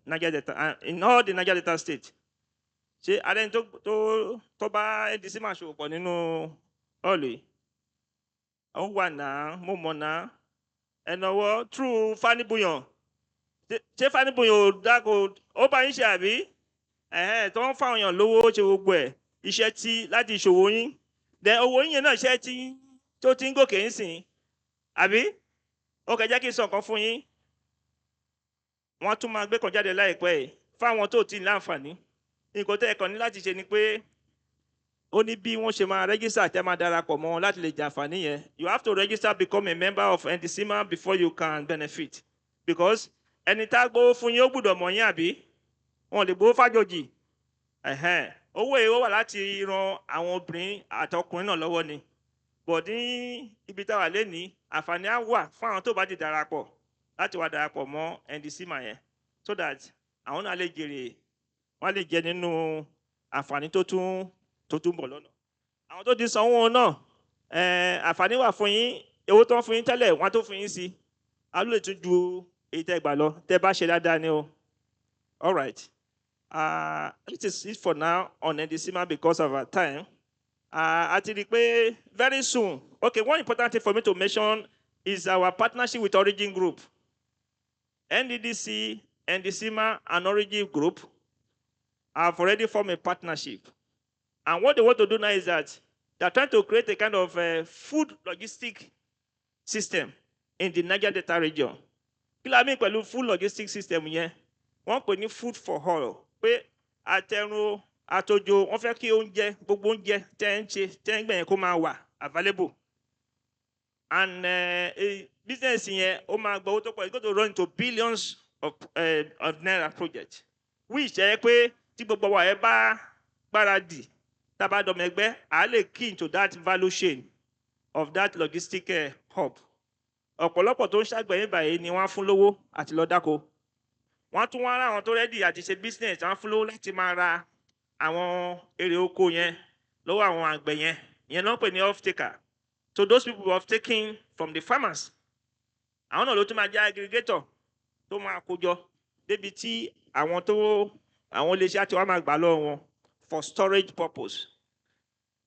Niger Delta, in all the Niger Delta State. Ṣé adẹ́ni tó bá NDC máa ṣòwò pọ̀ nínú ọ̀lẹ́? Ó wà náà, mo mọ̀ náà, ẹ̀nàwọ́ through Fanibuyan. Ṣé Fanibuyan ò dáko ó bá yín ṣe àbí? Tó ń fáwọn èèyàn lówó ṣe gbogbo ẹ̀ iṣẹ́ tí láti ìṣòwò yín. Then owó yín náà iṣẹ́ tí tó ti ń gòkè ń sìn àbí? Ó kẹ́ jẹ́ kí n sọ nǹkan fún yín. Wọ́n tún máa gbé kan jáde láìpẹ́ yìí fáwọn tó ti ní láǹfààní. Nǹkan tẹ́ ẹ kàn ní láti ṣe ni pé ó ní bí wọ́n ṣe máa register tẹ́ máa darapọ̀ mọ́ wọn láti lè jàǹfààní yẹn. You have to register, become a member of NDC before you can benefit. Because ẹni tá gbówó fún yín ó gbọ́dọ̀ mọ̀ yín àbí? Wọ́n lè gbówó fájòjì. Owó èèwọ̀ wà láti ran àwọn obìnrin àtọkùnrin náà lọ́wọ́ ni. But ní ibi táwa lénìí àǹfààní á wà fún àwọn tó bá ti darapọ̀ láti wá darapọ̀ mọ́ NDC yẹn so that àwọn náà lè jèrè wọ́n lè jẹ nínú àǹfààní tó tún bọ̀ lọ́nà. Àwọn tó ti sanwó náà àǹfààní wà fún yín owó tó ń fún yín tẹ́lẹ̀ wọ́n á tó fún yín sí a ló lè tún ju èyí tẹ́ gbà lọ tẹ́ bá ṣe dáadáa ni o. All right. It is it for now on NDC because of our time. I think very soon. Okay, one important thing for me to mention is our partnership with Origin Group. NDDC, NDC and Origin Group have already formed a partnership. And what they want to do now is that they're trying to create a kind of food logistic system in the Niger Delta region. Kí la mean pẹ̀lú food logistic system yẹn? Wọ́n pè ní food for all. Pé àtẹrun àtòjò wọ́n fẹ́ kí oúnjẹ gbogbo oúnjẹ tẹ́ ń ṣe tẹ́ ń gbẹ̀yìn kó máa wà available. And business yẹn ó máa gbọ́ owó tó pọ̀ it's going to run into billions of naira project. Which jẹ́ pé tí gbogbo wa ẹ bá gbáradì tábà dọ̀mọ̀ ẹgbẹ́ à lè key into that value chain of that logistic hub. Ọ̀pọ̀lọpọ̀ tó ń ṣàgbẹ̀yìn báyìí ni wọ́n á fún lówó àti lọ dáko. Wọ́n tún wá ráwọn tó rẹ́dì àti ṣe business wọ́n á fún lówó láti máa ra àwọn èrè oko yẹn lọ́wọ́ àwọn àgbẹ̀ yẹn. Ìyẹn náà ń pè ní off-taker. So those people have taken from the farmers. Àwọn náà ló tún máa jẹ́ aggregator tó máa kójọ débi tí àwọn iléeṣẹ́ àti wọ́n máa gbà lọ́wọ́ wọn for storage purpose.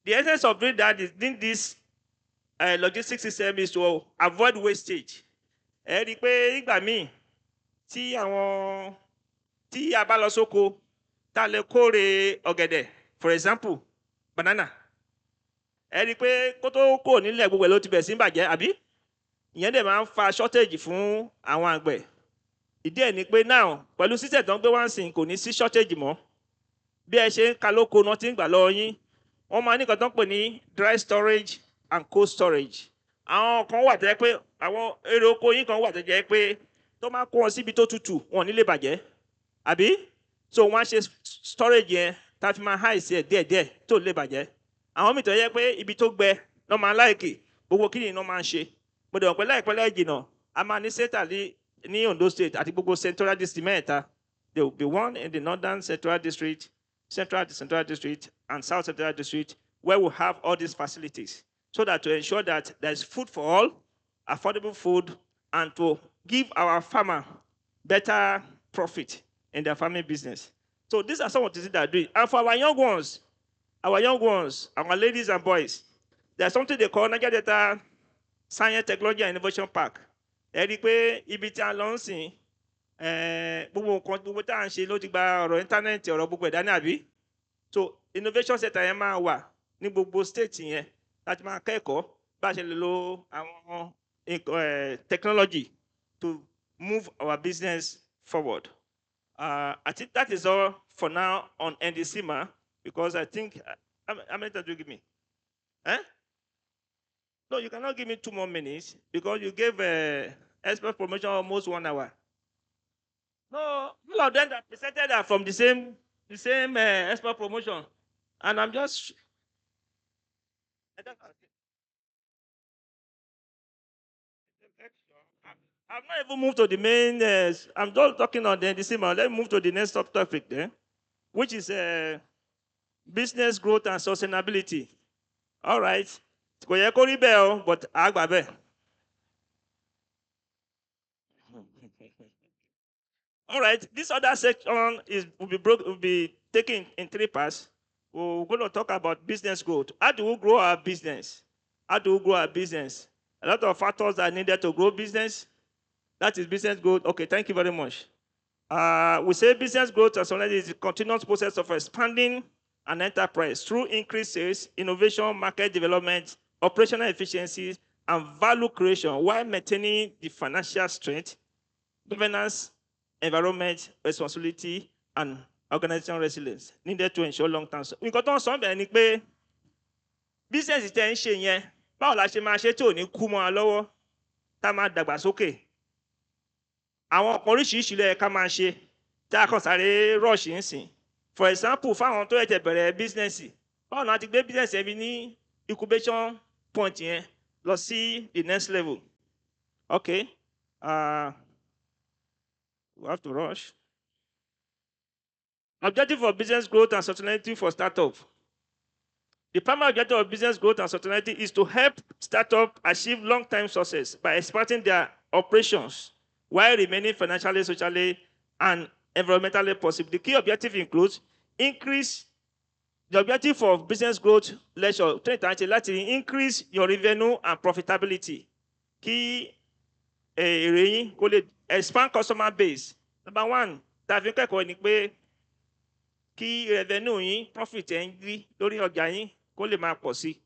The essence of doing that is doing this logistics system is to avoid wastage. Ẹ rí i pé ìgbà míì tí a bá lọ sóko tá a lè kórè ọ̀gẹ̀dẹ̀ for example banana. Ẹ rí i pé kó tó kò nílẹ̀ gbogbo ẹ̀ ló ti bẹ̀ sí bàjẹ́ àbí? Ìyẹn dẹ̀ máa ń fa shortage fún àwọn àgbẹ̀. Ìdí ẹ̀ ni pé now pẹ̀lú system tó ń gbé wá ń sìn kò ní sí shortage mọ́. Bí ẹ ṣe ń ka lóko náà ti ń gbà lọ́wọ́ yín wọ́n máa ní nǹkan tó ń pè ní dry storage and cold storage. Àwọn kan wà tó jẹ́ pé àwọn èrè oko yín kan wà tó jẹ́ pé tó máa kó wọn síbi tó tutù wọn ò ní lè bàjẹ́. Àbí? So wọ́n á ṣe storage yẹn tá a fi máa há ìsẹ̀ díẹ̀díẹ̀ tó lè bàjẹ́. Àwọn mìíràn tó jẹ́ pé ibi tó gbẹ lọ́ máa láìkì gbogbo kí ni iná máa ń ṣe. Mo dẹ̀ wọ̀ pé láìpẹ́ láì jìnà a máa ní sẹ́tà ní Ondo State àti gbogbo Central District mẹ́ta. There will be one in the Northern Central District, Central District, and South Central District, where we have all these facilities, so that to ensure that there is food for all, affordable food, and to give our farmer better profit in their farming business. So these are some of the things that are doing. And for our young ones, our ladies and boys, there's something they call Niger Delta Science, Technology, and Innovation Park. Ẹ rí i pé ibi tí a lọ ń sìn gbogbo nǹkan gbogbo tá à ń ṣe ló ti gba ọ̀rọ̀ íńtánẹ́ẹ̀tì ọ̀rọ̀ gbogbo ẹ̀dá ní àbí. So innovation center yẹn máa wà ní gbogbo state yẹn láti máa kẹ́kọ̀ọ́ bá a ṣe lè lo àwọn technology to move our business forward. I think that is all for now on NDC, because I think, how many times do you give me? No, you cannot give me 2 more minutes because you gave expert promotion almost 1 hour. No, all of them that presented are from the same expert promotion, and I'm just. I've not even moved to the main. I'm just talking on the NDC. Let's move to the next topic then, which is business growth and sustainability. All right. But all right, this other section will be taken in 3 parts. We're going to talk about business growth. How do we grow our business? A lot of factors are needed to grow business. That is business growth. Okay, thank you very much. We say business growth as is a continuous process of expanding an enterprise through increased sales, innovation, market development, operational efficiencies, and value creation while maintaining the financial strength, governance, environment, responsibility, and organizational resilience needed to ensure long-term. Nǹkan tó ń sọ bẹ́ẹ̀ ni pé business tẹ́ ń ṣe yẹn báwo la ṣe máa ṣe tí ò ní kú mọ́ wa lọ́wọ́ tá a máa dàgbà sókè. Àwọn ọ̀pọ̀ oríṣiríṣi lẹ́yìn ká máa ṣe tí a kàn sáré rush ń sìn. For example, fáwọn tó yẹ bẹ̀rẹ̀ business, báwo la ti gbé business yẹn bí ní incubation point yẹn lọ sí the next level. Okay. We have to rush. Objective of business growth and sustainability for startup. The primary objective of business growth and sustainability is to help startups achieve long-term success by expanding their operations while remaining financially, socially, and environmentally possible. The key objective includes the objective of business growth lecture increase your revenue and profitability. Key expand customer base. Number 1, kí revenue yín profit ẹ̀ ń rí lórí ọjà yín kó lè máa pọ̀ sí.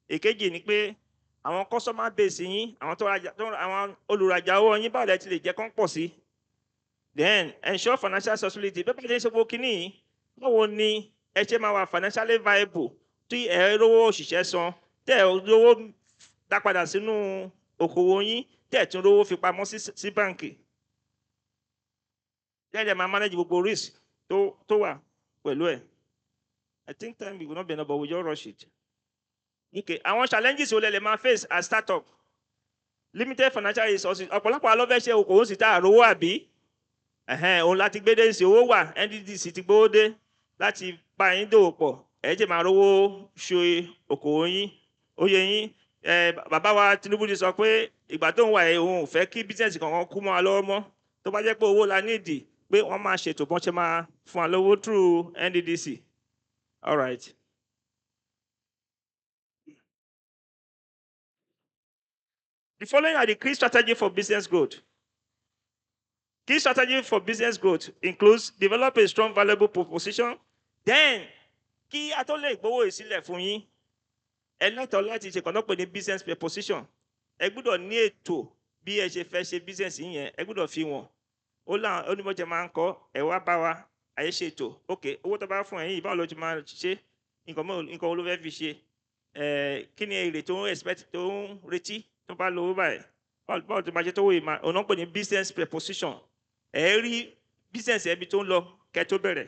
Èkejì ni pé àwọn customer base yín, àwọn olùrajà owó yín báwo lẹ ti lè jẹ́ kán pọ̀ sí. Then ensure financial sustainability. Bẹ́ẹ̀ bá ṣe ń ṣe gbogbo kínní yìí, báwo ni ẹ ṣe máa wà financially viable tí ẹ rówó òṣìṣẹ́ san, tẹ́ ẹ rówó dá padà sínú okòwò yín, tẹ́ ẹ tún rówó fi pamọ́ sí báǹkì. Then ẹ máa manage gbogbo risk tó wà. I think time will not be enough, but we just rush it. Okay, àwọn challenges wo lẹ lè máa face as startup. Limited financial resources. Ọ̀pọ̀lọpọ̀ alọ́fẹ́ ṣe okòwò sí tá àrówó àbí. Òun láti gbé dé sí owó wà, NDDC ti gbówó dé láti bá yín dòwò pọ̀. Ẹ jẹ́ máa rówó ṣe okòwò yín. Oyè yín, bàbá wa Tinubu ti sọ pé ìgbà tó ń wà òun ò fẹ́ kí business kankan kú mọ́ wa lọ́wọ́ mọ́. Tó bá jẹ́ pé owó la nídìí, pé wọ́n máa ṣètò bọ́n ṣe máa fún wa lówó through NDDC. All right. The following are the key strategy for business growth. Key strategy for business growth includes develop a strong, valuable proposition. Then, kí a tó lè gbowó ìsílẹ̀ fún yín, ẹ lẹ́tọ̀ọ́ láti ṣe kàn náà pé ní business proposition. Ẹ gbọ́dọ̀ ní ètò bí ẹ ṣe fẹ́ ṣe business yẹn, ẹ gbọ́dọ̀ fi wọn. Ó láwọn onímọ̀jẹ̀ máa ń kọ́ ẹ wá bá wa àyè ṣètò. Ok, owó tó bá fún ẹ̀yin báwo ló ti máa ṣe? nǹkan wo ló fẹ́ fi ṣe kí ni èrè tó ń expect tó ń retí tó bá lówó báyìí báwo tó máa ṣe tó wò ìmọ̀ ọ̀nà pè ní business preposition rí business ẹbí tó ń lọ kẹ́ tó bẹ̀rẹ̀.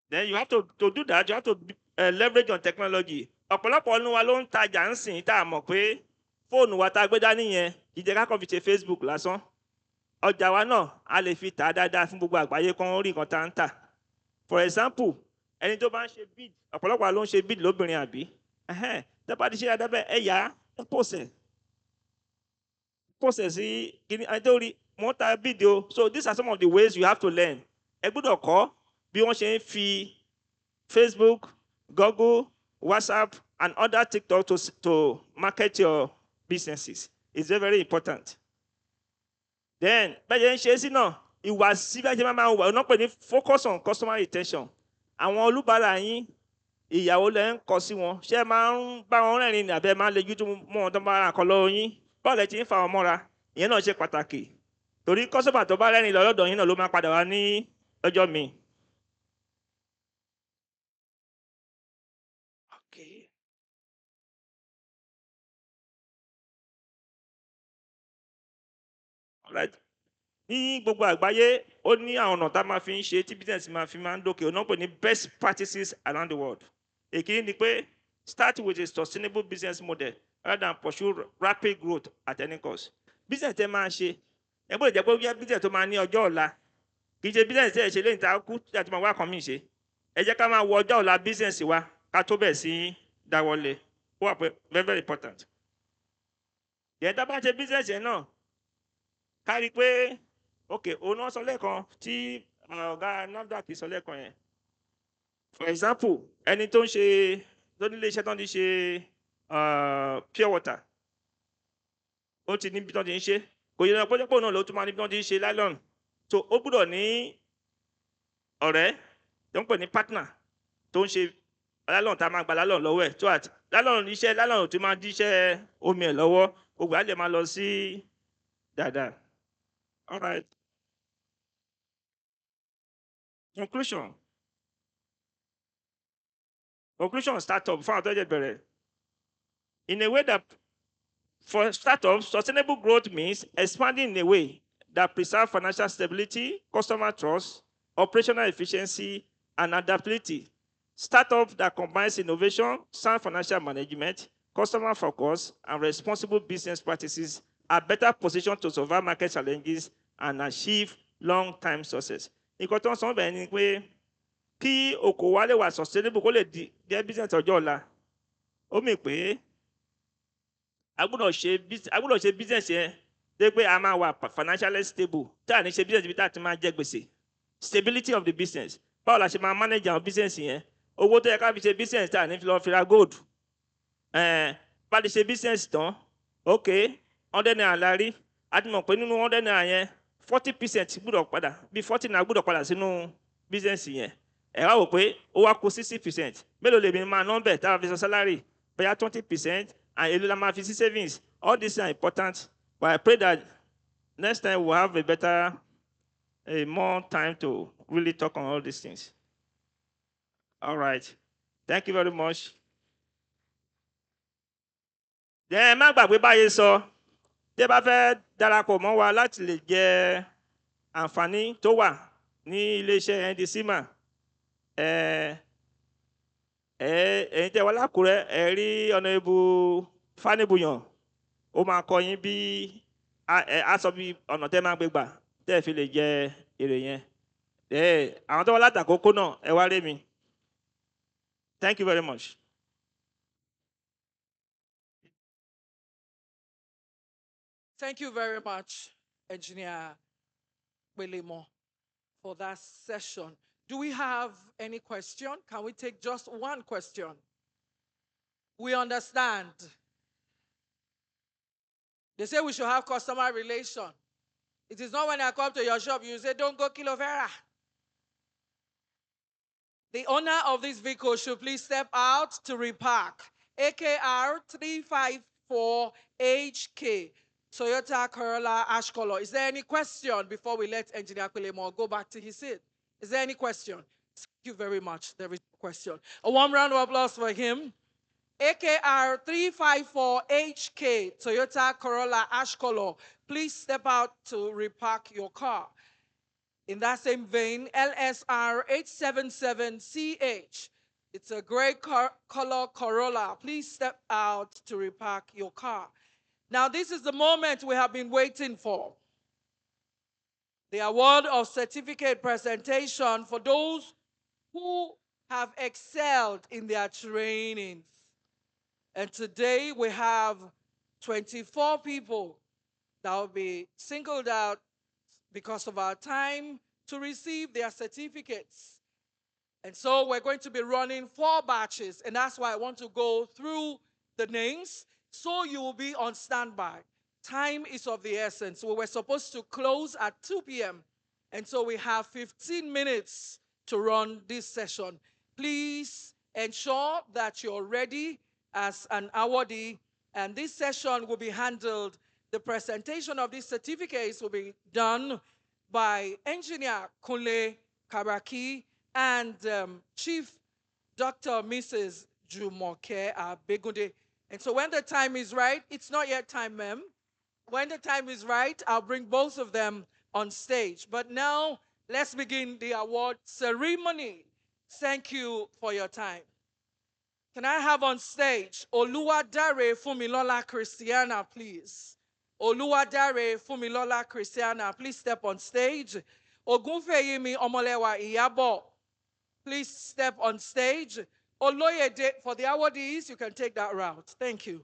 Then you have to do that, you have to leverage on technology. Ọ̀pọ̀lọpọ̀ ọ̀nù wa ló ń tajà ń sìn tá a mọ̀ pé fóònù wa tá a gbé dání yẹn ìjẹ́ ká kàn fi ṣe Facebook lásán. Ọjà wa náà a lè fi tà á dáadáa fún gbogbo àgbáyé kan rí nǹkan tá a ń tà. For example, ẹni tó bá ń ṣe bid ọ̀pọ̀lọpọ̀ wa ló ń ṣe bid lóbìnrin àbí. Tẹ́ bá ti ṣe dáadáa bẹ́ẹ̀ ẹ yá ẹ pòsẹ̀ sí kíní àìtórí wọ́n ta bid o. So these are some of the ways you have to learn. Ẹ gbọ́dọ̀ kọ́ bí wọ́n ṣe ń fi Facebook, Google, WhatsApp, and other TikTok to market your businesses. It's very, very important. Then, bẹ́ẹ̀ ń ṣe sí náà, ìwà síbẹ̀jẹ̀ máa ń wà ọ̀nà pè ní focus on customer retention. Àwọn olùbárà yín, ìyàwó lẹ́ ń kọ sí wọn. Ṣé ẹ máa ń bá wọn rẹ́rìn-ín àbẹ́ máa ń lejú tó mọ́ wọn tó bá ra nǹkan lọ́wọ́ yín? Báwo lẹ ti ń fa wọn mọ́ra? Ìyẹn náà ṣe pàtàkì. Torí customer tó bá rẹ́rìn-ín lọ́dọ̀ yín náà ló máa padà wá ní ọjọ́ mi. Okay. Alright. Ní gbogbo àgbáyé ó ní àwọn ọ̀nà tá a máa fi ń ṣe tí business máa fi máa ń dókè ọ̀nà pè ní best practices around the world. Èkìní ni pé start with a sustainable business model rather than pursue rapid growth at any cost. Business tẹ́ máa ṣe ẹ gbọ́dọ̀ jẹ́ pé ó yẹ business tó máa ní ọjọ́ ọ̀la kì í ṣe business tẹ́ ẹ ṣe lẹ́yìn tá a kú tí a ti máa wá kan mí ṣe. Ẹ jẹ́ ká máa wo ọjọ́ ọ̀la business wa ká tó bẹ̀ sí dáwọ́lé. Ó wà pé very very important. Yẹn tá a bá ṣe business yẹn náà ká rí i pé ok òun náà sọ lẹ́ẹ̀kan tí ọ̀gá NAFDAC sọ lẹ́ẹ̀kan yẹn. For example ẹni tó ń ṣe tó nílé iṣẹ́ tó ń ṣe pure water ó ti níbi tó ti ń ṣe kò yẹ kó jẹ́ pé òun náà ló tún máa níbi tó ti ń ṣe nylon so ó gbúdọ̀ ní ọ̀rẹ́ tó ń pè ní partner tó ń ṣe nylon tá a máa gba nylon lọ́wọ́ ẹ̀ tó àti nylon iṣẹ́ nylon tó máa díṣẹ́ omi ẹ̀ lọ́wọ́ gbogbo á lè máa lọ sí dáadáa. All right. Conclusion startup fún àwọn tó jẹ bẹ̀rẹ̀. In a way that for startups, sustainable growth means expanding in a way that preserves financial stability, customer trust, operational efficiency, and adaptability. Startup that combines innovation, sound financial management, customer focus, and responsible business practices are better positioned to survive market challenges and achieve long-term success. Nǹkan tó ń sọ bẹ́ẹ̀ ni pé kí okòwò wa lè wà sustainable kó lè jẹ́ business ọjọ́ ọ̀la. Ó mì pé a gbọ́dọ̀ ṣe business yẹn dé pé a máa wà financially stable tá à ní ṣe business bí tá à ti máa jẹ gbèsè. Stability of the business. Báwo la ṣe máa manage àwọn business yẹn? Owó tó yẹ ká fi ṣe business tá à ní lọ fi ra gold. Bá lè ṣe business tán, ok, 100 naira la rí. A ti mọ̀ pé nínú 100 naira yẹn 40% gbọ́dọ̀ padà bí 40 naira gbọ́dọ̀ padà sínú business yẹn. Ẹ wá wò pé ó wá kù 60%. Mélòó lèmi máa nọ́mbẹ̀ tá a fi san salary? Bóyá 20% and èlò la máa fi sí savings. All these are important. But I pray that next time we'll have more time to really talk on all these things. All right. Thank you very much. Then má gbàgbé báyé sọ, tẹ́ bá fẹ́ darapọ̀ mọ́ wa láti lè jẹ àǹfààní tó wà ní iléeṣẹ́ NDC mà. Ẹ̀yin tẹ́ wá lákùrẹ́ ẹ rí Honorable Fanibuyan ó máa kọ́ yín bí a sọ bí ọ̀nà tẹ́ máa gbé gbà tẹ́ fi lè jẹ èrè yẹn. Àwọn tó wá látàkókò náà ẹ wá rí mi. Thank you very much. Thank you very much, Engineer Belemo, for that session. Do we have any question? Can we take just one question? We understand. They say we should have customer relation. It is not when I come to your shop, you say, don't go Kilovera. The owner of this vehicle should please step out to repark. AKR 354HK, Toyota Corolla ash color. Is there any question before we let Engineer Belemo go back to his seat? Is there any question? you very much. There is no question. A warm round of applause for him. AKR 354HK Toyota Corolla ash color. Please step out to repark your car. In that same vein, LSR 877CH. It's a gray color Corolla. Please step out to repark your car. Now, this is the moment we have been waiting for. The award of certificate presentation for those who have excelled in their trainings. And today we have 24 people that will be singled out because of our time to receive their certificates. And so we're going to be running 4 batches, and that's why I want to go through the names so you will be on standby. Time is of the essence. We were supposed to close at 2 p.m., and so we have 15 minutes to run this session. Please ensure that you're ready as an awardee, and this session will be handled. The presentation of these certificates will be done by Engineer Kunle Karaki and Chief Dr. Mrs. JummyIcare Foundation. And so when the time is right, it's not yet time, ma'am. When the time is right, I'll bring both of them on stage. But now, let's begin the award ceremony. Thank you for your time. Can I have on stage Oluwadare Fumilola Christiana, please? Oluwadare Fumilola Christiana, please step on stage. Ogunfeyimi Omolewa Iyabo, please step on stage. Oloyede, for the awardees, you can take that route. Thank you.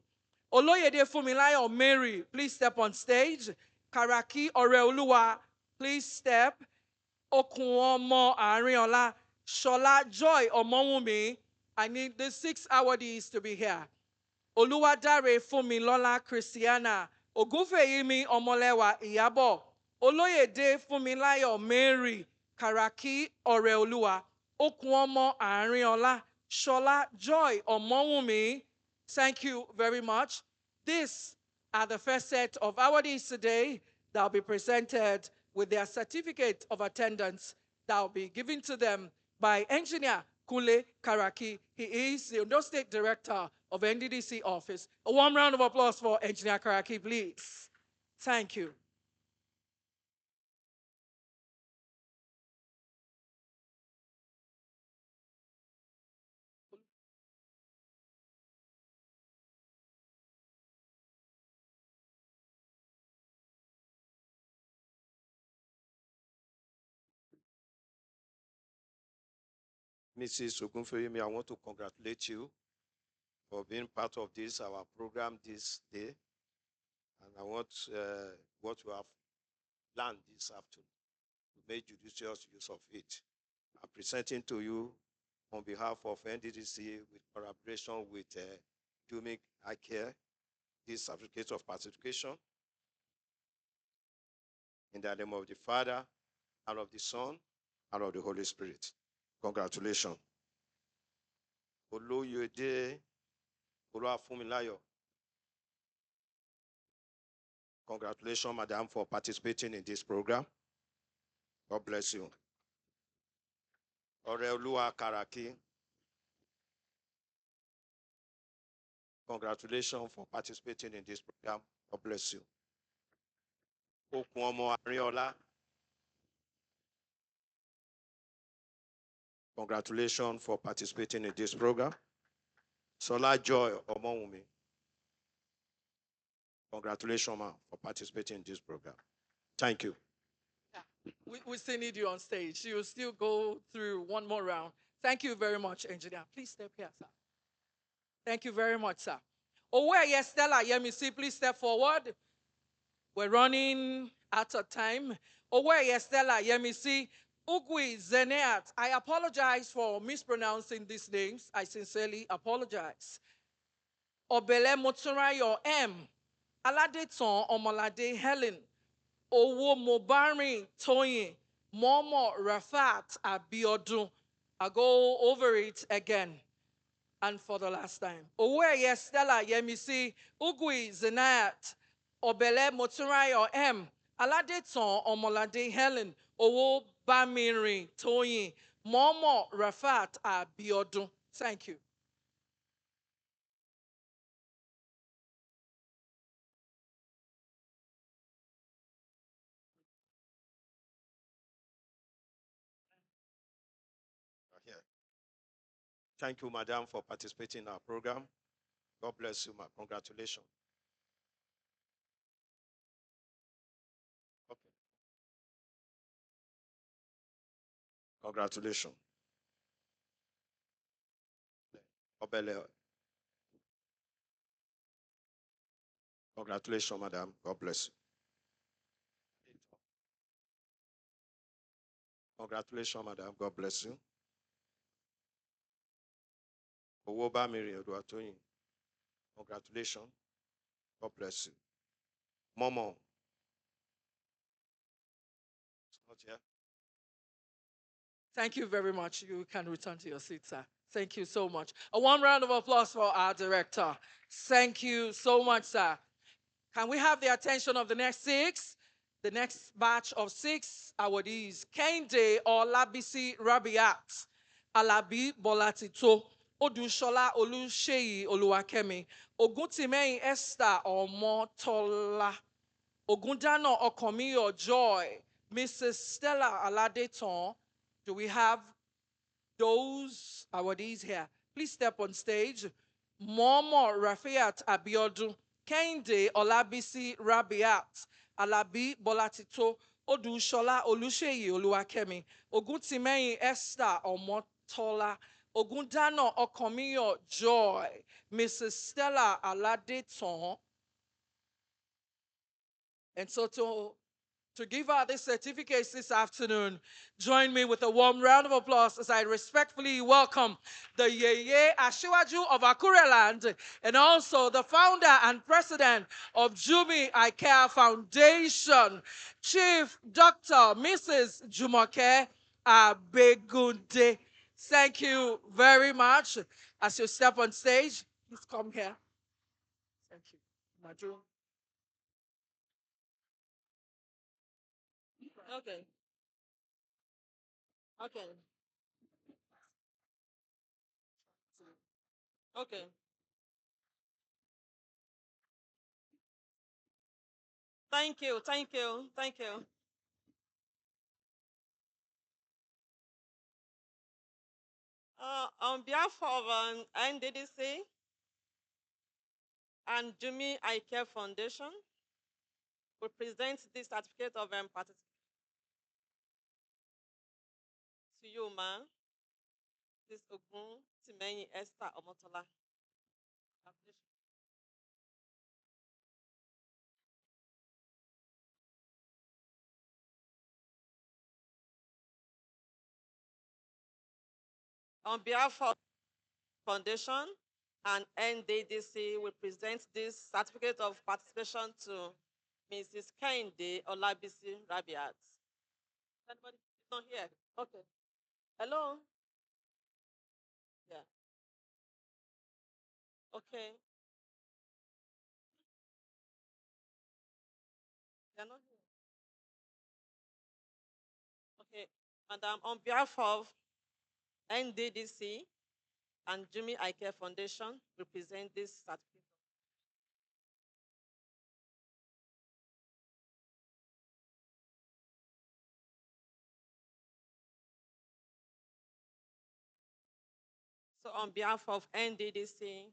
Oloyede Fumilayo Mary, please step on stage. Karaki Oreoluwa, please step. Okuomo Ariola, Shola Joy Omowumi, I need the 6 awardees to be here. Oluwadare Fumilola Christiana, Ogunfeyimi Omolewa Iyabo, Oloyede Fumilayo Mary, Karaki Oreoluwa, Okuomo Ariola, Shola Joy Omowumi. Thank you very much. These are the first set of awardees today that will be presented with their certificate of attendance that will be given to them by Engineer Kunle Karaki. He is the Ondo State Director of NDDC office. A warm round of applause for Engineer Karaki, please. Thank you. Mrs. Ogunfeyimi, I want to congratulate you for being part of this, our program this day. And I want what you have learned this afternoon to make judicious use of it. I'm presenting to you on behalf of NDDC with collaboration with JummyIcare, this certificate of participation. In the name of the Father, and of the Son, and of the Holy Spirit. Congratulations. Oloyede Oluwafunmilayo. Congratulations, madam, for participating in this program. God bless you. Oreoluwa Karaki. Congratulations for participating in this program. God bless you. Okuomo Ariola. Congratulations for participating in this program. Sola Joy Omowumi. Congratulations, ma, for participating in this program. Thank you. Yeah. We still need you on stage. You'll still go through one more round. Thank you very much, Engineer. Please step here, sir. Thank you very much, sir. Owe Stella Yemisi, please step forward. We're running out of time. Owe Stella Yemisi. Ugwi Zeneat, I apologize for mispronouncing these names. I sincerely apologize. Obele Moturayo M. Aladeton Omolade Helen. Owo Mobari Toyin. Momo Rafat Abiodun. I'll go over it again and for the last time. Owe Stella Yemisi. Ugwi Zeneat. Obele Moturayo M. Aladeton Omolade Helen. Owo Bamirin Toyin, Momo Rafat Abiodun. Thank you. Here. Thank you, madam, for participating in our program. God bless you, ma. Congratulations. Okay. Congratulations. Obele. Congratulations, madam. God bless you. Congratulations, madam. God bless you. Owoba Miri Oduatoyin. Congratulations. God bless you. Momo. It's not here. Thank you very much. You can return to your seat, sir. Thank you so much. A warm round of applause for our director. Thank you so much, sir. Can we have the attention of the next six? The next batch of six awardees. Kende Olabisi Rabiat, Alabi Bolatito, Odushola Oluseyi Oluwakemi, Oguntimeyin Esther Omotola, Ogundano Okomiyo Joy, Mrs. Stella Aladeton. Do we have those awardees here? Please step on stage. Momo Rafiat Abiodun, Kende Olabisi Rabiat, Alabi Bolatito, Odushola Oluseyi Oluwakemi, Oguntimeyin Esther Omotola, Ogundano Okomiyo Joy, Mrs. Stella Aladeton. And so to give out these certificates this afternoon, join me with a warm round of applause as I respectfully welcome the Yeye Ashiwaju of Akure Land and also the founder and president of JummyIcare Foundation, Chief Dr. Mrs. Jumoke Abegunde. Thank you very much. As you step on stage, please come here. Thank you. Madu. Okay. Okay. Okay. Thank you, thank you, thank you. On behalf of NDDC and JummyIcare Foundation, we present this certificate of participation to you, ma. This Ogun Timeyin Esther Omotola. On behalf of Foundation and NDDC, we present this certificate of participation to Mrs. Kende Olabisi Rabiat. Anybody? It's not here. Okay. Hello? Yeah. Okay. They're not here. Okay. Madam, on behalf of NDDC and JummyIcare Foundation, we present this certificate. So on behalf of NDDC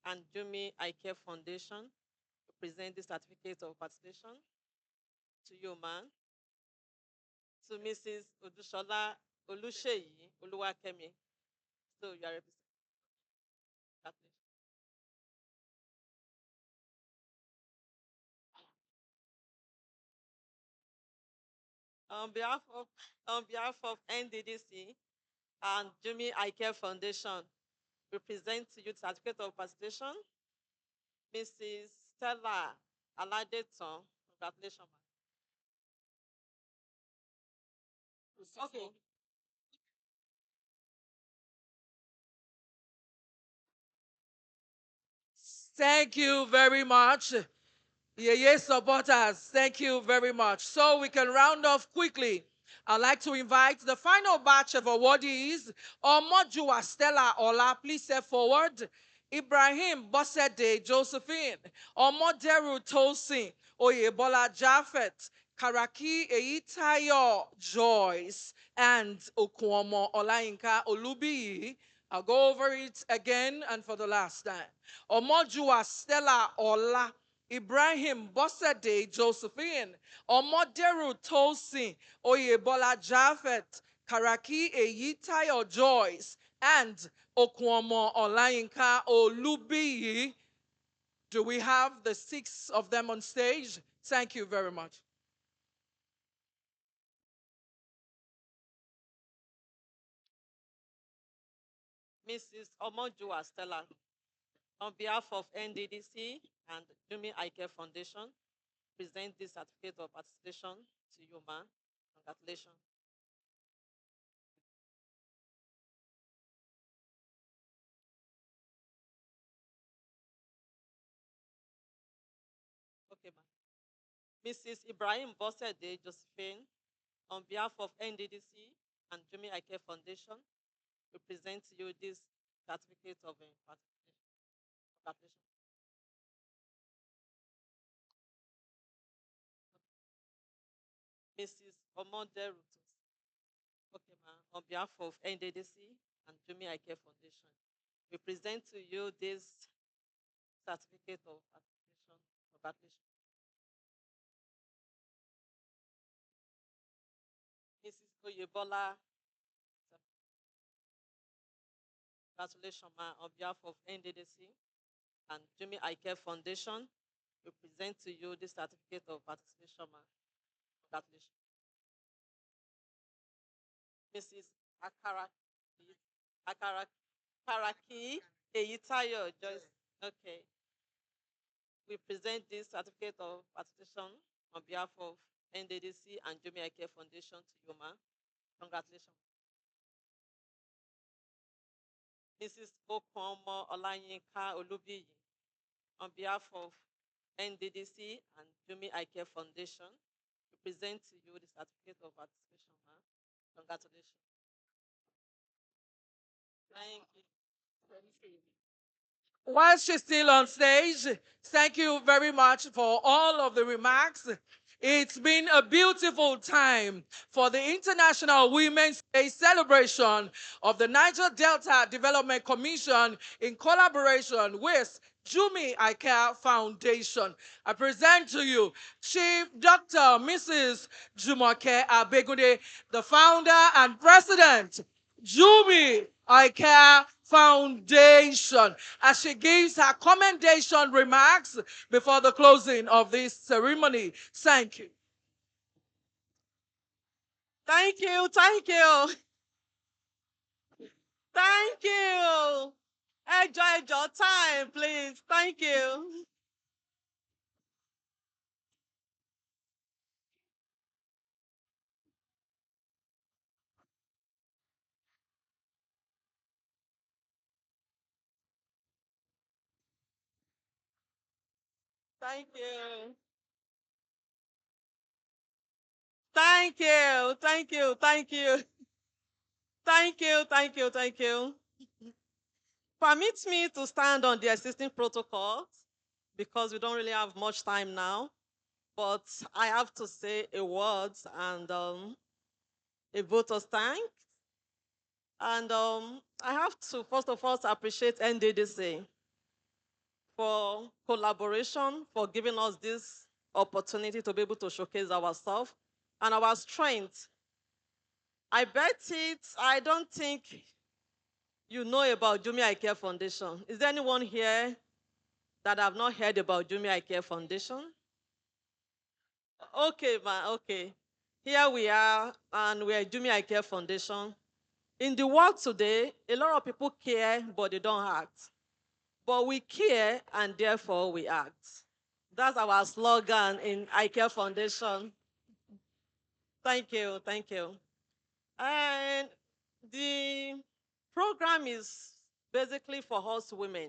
and JummyIcare Foundation, we present this certificate of participation to you, man, to Mrs. Odushola Oluseyi Oluwakemi. So you are representing. On behalf of NDDC and JummyIcare Foundation, we present to you the certificate of participation, Mrs. Stella Aladeton. Congratulations, ma'am. Okay. Thank you very much. Yeah, supporters, thank you very much. So we can round off quickly. I'd like to invite the final batch of awardees, Omojua Stella Ola, please step forward. Ibrahim Bosede Josephine, Omoderu Tosin, Oyebola Japheth, Karaki Eitayo Joyce, and Okuomo Olainka Olubiyi. I'll go over it again and for the last time. Omojua Stella Ola, Ibrahim Bosede Josephine, Omoderu Tosin, Oyebola Japheth, Karaki Eyitayo Joyce, and Okuomo Olayinka Olubiyi. Do we have the 6 of them on stage? Thank you very much. Mrs. Omojua Stella, on behalf of NDDC and JummyIcare Foundation, present this certificate of participation to you, ma'am. Congratulations. Okay, ma'am. Mrs. Ibrahim Bosede Josephine, on behalf of NDDC and JummyIcare Foundation, we present to you this certificate of participation. Congratulations. Mrs. Omonde Rutus. Okay, ma'am. On behalf of NDDC and JummyIcare Foundation, we present to you this certificate of participation. Congratulations. Mrs. Oyebola. Congratulations, ma'am. On behalf of NDDC and JummyIcare Foundation, we present to you this certificate of participation, ma'am. Congratulations. Mrs. Karaki Eyitayo Joyce. Okay. We present this certificate of participation on behalf of NDDC and JummyIcare Foundation to you, ma'am. Congratulations. Mrs. Okuomo Olayinka Olubiyi, on behalf of NDDC and JummyIcare Foundation, we present to you the certificate of participation, ma'am. Congratulations. Thank you. While she's still on stage, thank you very much for all of the remarks. It's been a beautiful time for the International Women's Day celebration of the Niger Delta Development Commission in collaboration with JummyIcare Foundation. I present to you Chief Dr. Mrs. Jumoke Abegude, the founder and president, JummyIcare Foundation, as she gives her commendation remarks before the closing of this ceremony. Thank you. Thank you. Thank you. Thank you. Enjoy your time, please. Thank you. Thank you. Thank you. Thank you. Thank you. Thank you. Thank you. Thank you. Permit me to stand on the existing protocols because we don't really have much time now. But I have to say a word and a vote of thanks. And I have to, first of all, appreciate NDDC for collaboration, for giving us this opportunity to be able to showcase ourselves and our strength. I don't think you know about JummyIcare Foundation. Is there anyone here that have not heard about JummyIcare Foundation? Okay, ma, okay. Here we are, and we are JummyIcare Foundation. In the world today, a lot of people care, but they don't act. But we care, and therefore we act. That's our slogan in ICare Foundation. Thank you, thank you. And the program is basically for us women.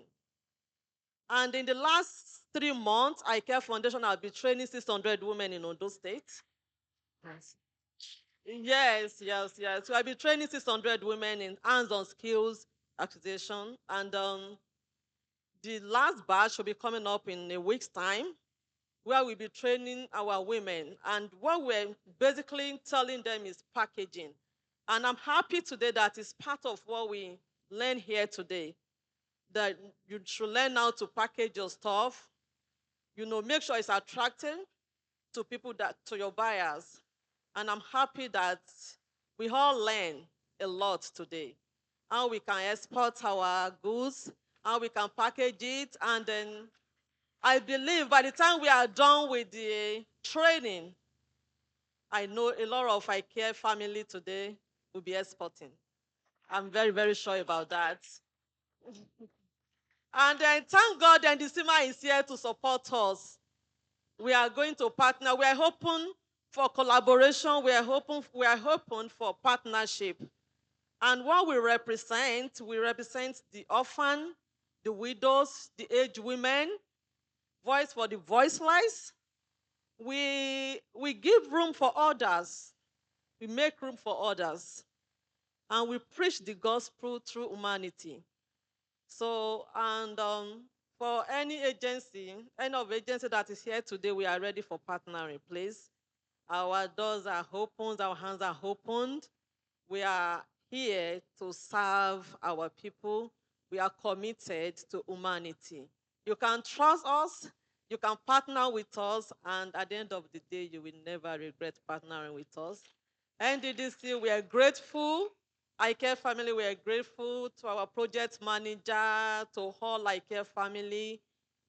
And in the last 3 months, ICare Foundation has been training 600 women in Ondo State. Yes, yes, yes. So I'll be training 600 women in hands-on skills acquisition, and the last batch will be coming up in a week's time, where we'll be training our women. And what we're basically telling them is packaging. And I'm happy today that it's part of what we learn here today, that you should learn how to package your stuff, make sure it's attractive to people, to your buyers. And I'm happy that we all learn a lot today. How we can export our goods, how we can package it, and then I believe by the time we are done with the training, I know a lot of IKEA family today will be exporting. I'm very, very sure about that. And then thank God NDCMA is here to support us. We are going to partner. We are open for collaboration. We are open for partnership. And what we represent the orphan, the widows, the aged women, voice for the voiceless. We give room for others. We make room for others. And we preach the gospel through humanity. So, and for any agency, any of agency that is here today, we are ready for partnering, please. Our doors are opened, our hands are opened. We are here to serve our people. We are committed to humanity. You can trust us, you can partner with us, and at the end of the day, you will never regret partnering with us. NDDC, we are grateful. ICare family, we are grateful to our project manager, to all ICare family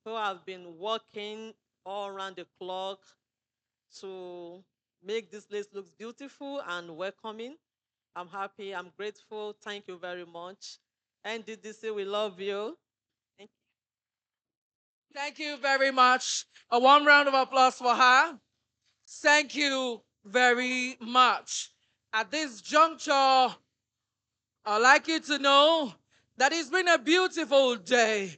who have been working all around the clock to make this place look beautiful and welcoming. I'm happy, I'm grateful. Thank you very much. NDDC, we love you. Thank Thank you very much. A warm round of applause for her. Thank you very much. At this juncture, I'd like you to know that it's been a beautiful day.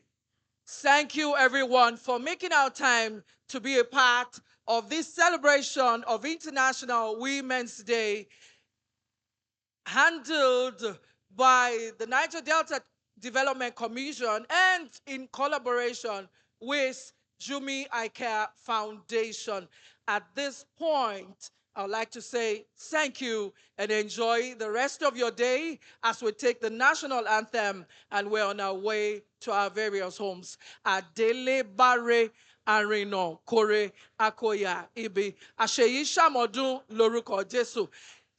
Thank you, everyone, for making our time to be a part of this celebration of International Women's Day, handled by the Niger Delta Development Commission and in collaboration with JummyIcare Foundation. At this point, I would like to say thank you and enjoy the rest of your day as we take the national anthem and we're on our way to our various homes. Adele Bare Arino Kore Akoya Ibi Asheyi Shamodun Loruko Jesu.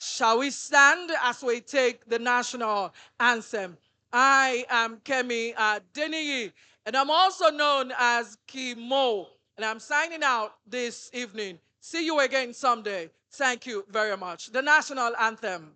Shall we stand as we take the national anthem? I am Kemi Deniyi, and I'm also known as Kimo, and I'm signing out this evening. See you again someday. Thank you very much. The national anthem.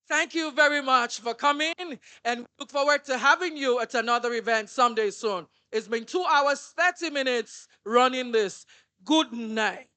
Thank you very much for coming, and we look forward to having you at another event someday soon. It's been 2 hours, 30 minutes running this. Good night.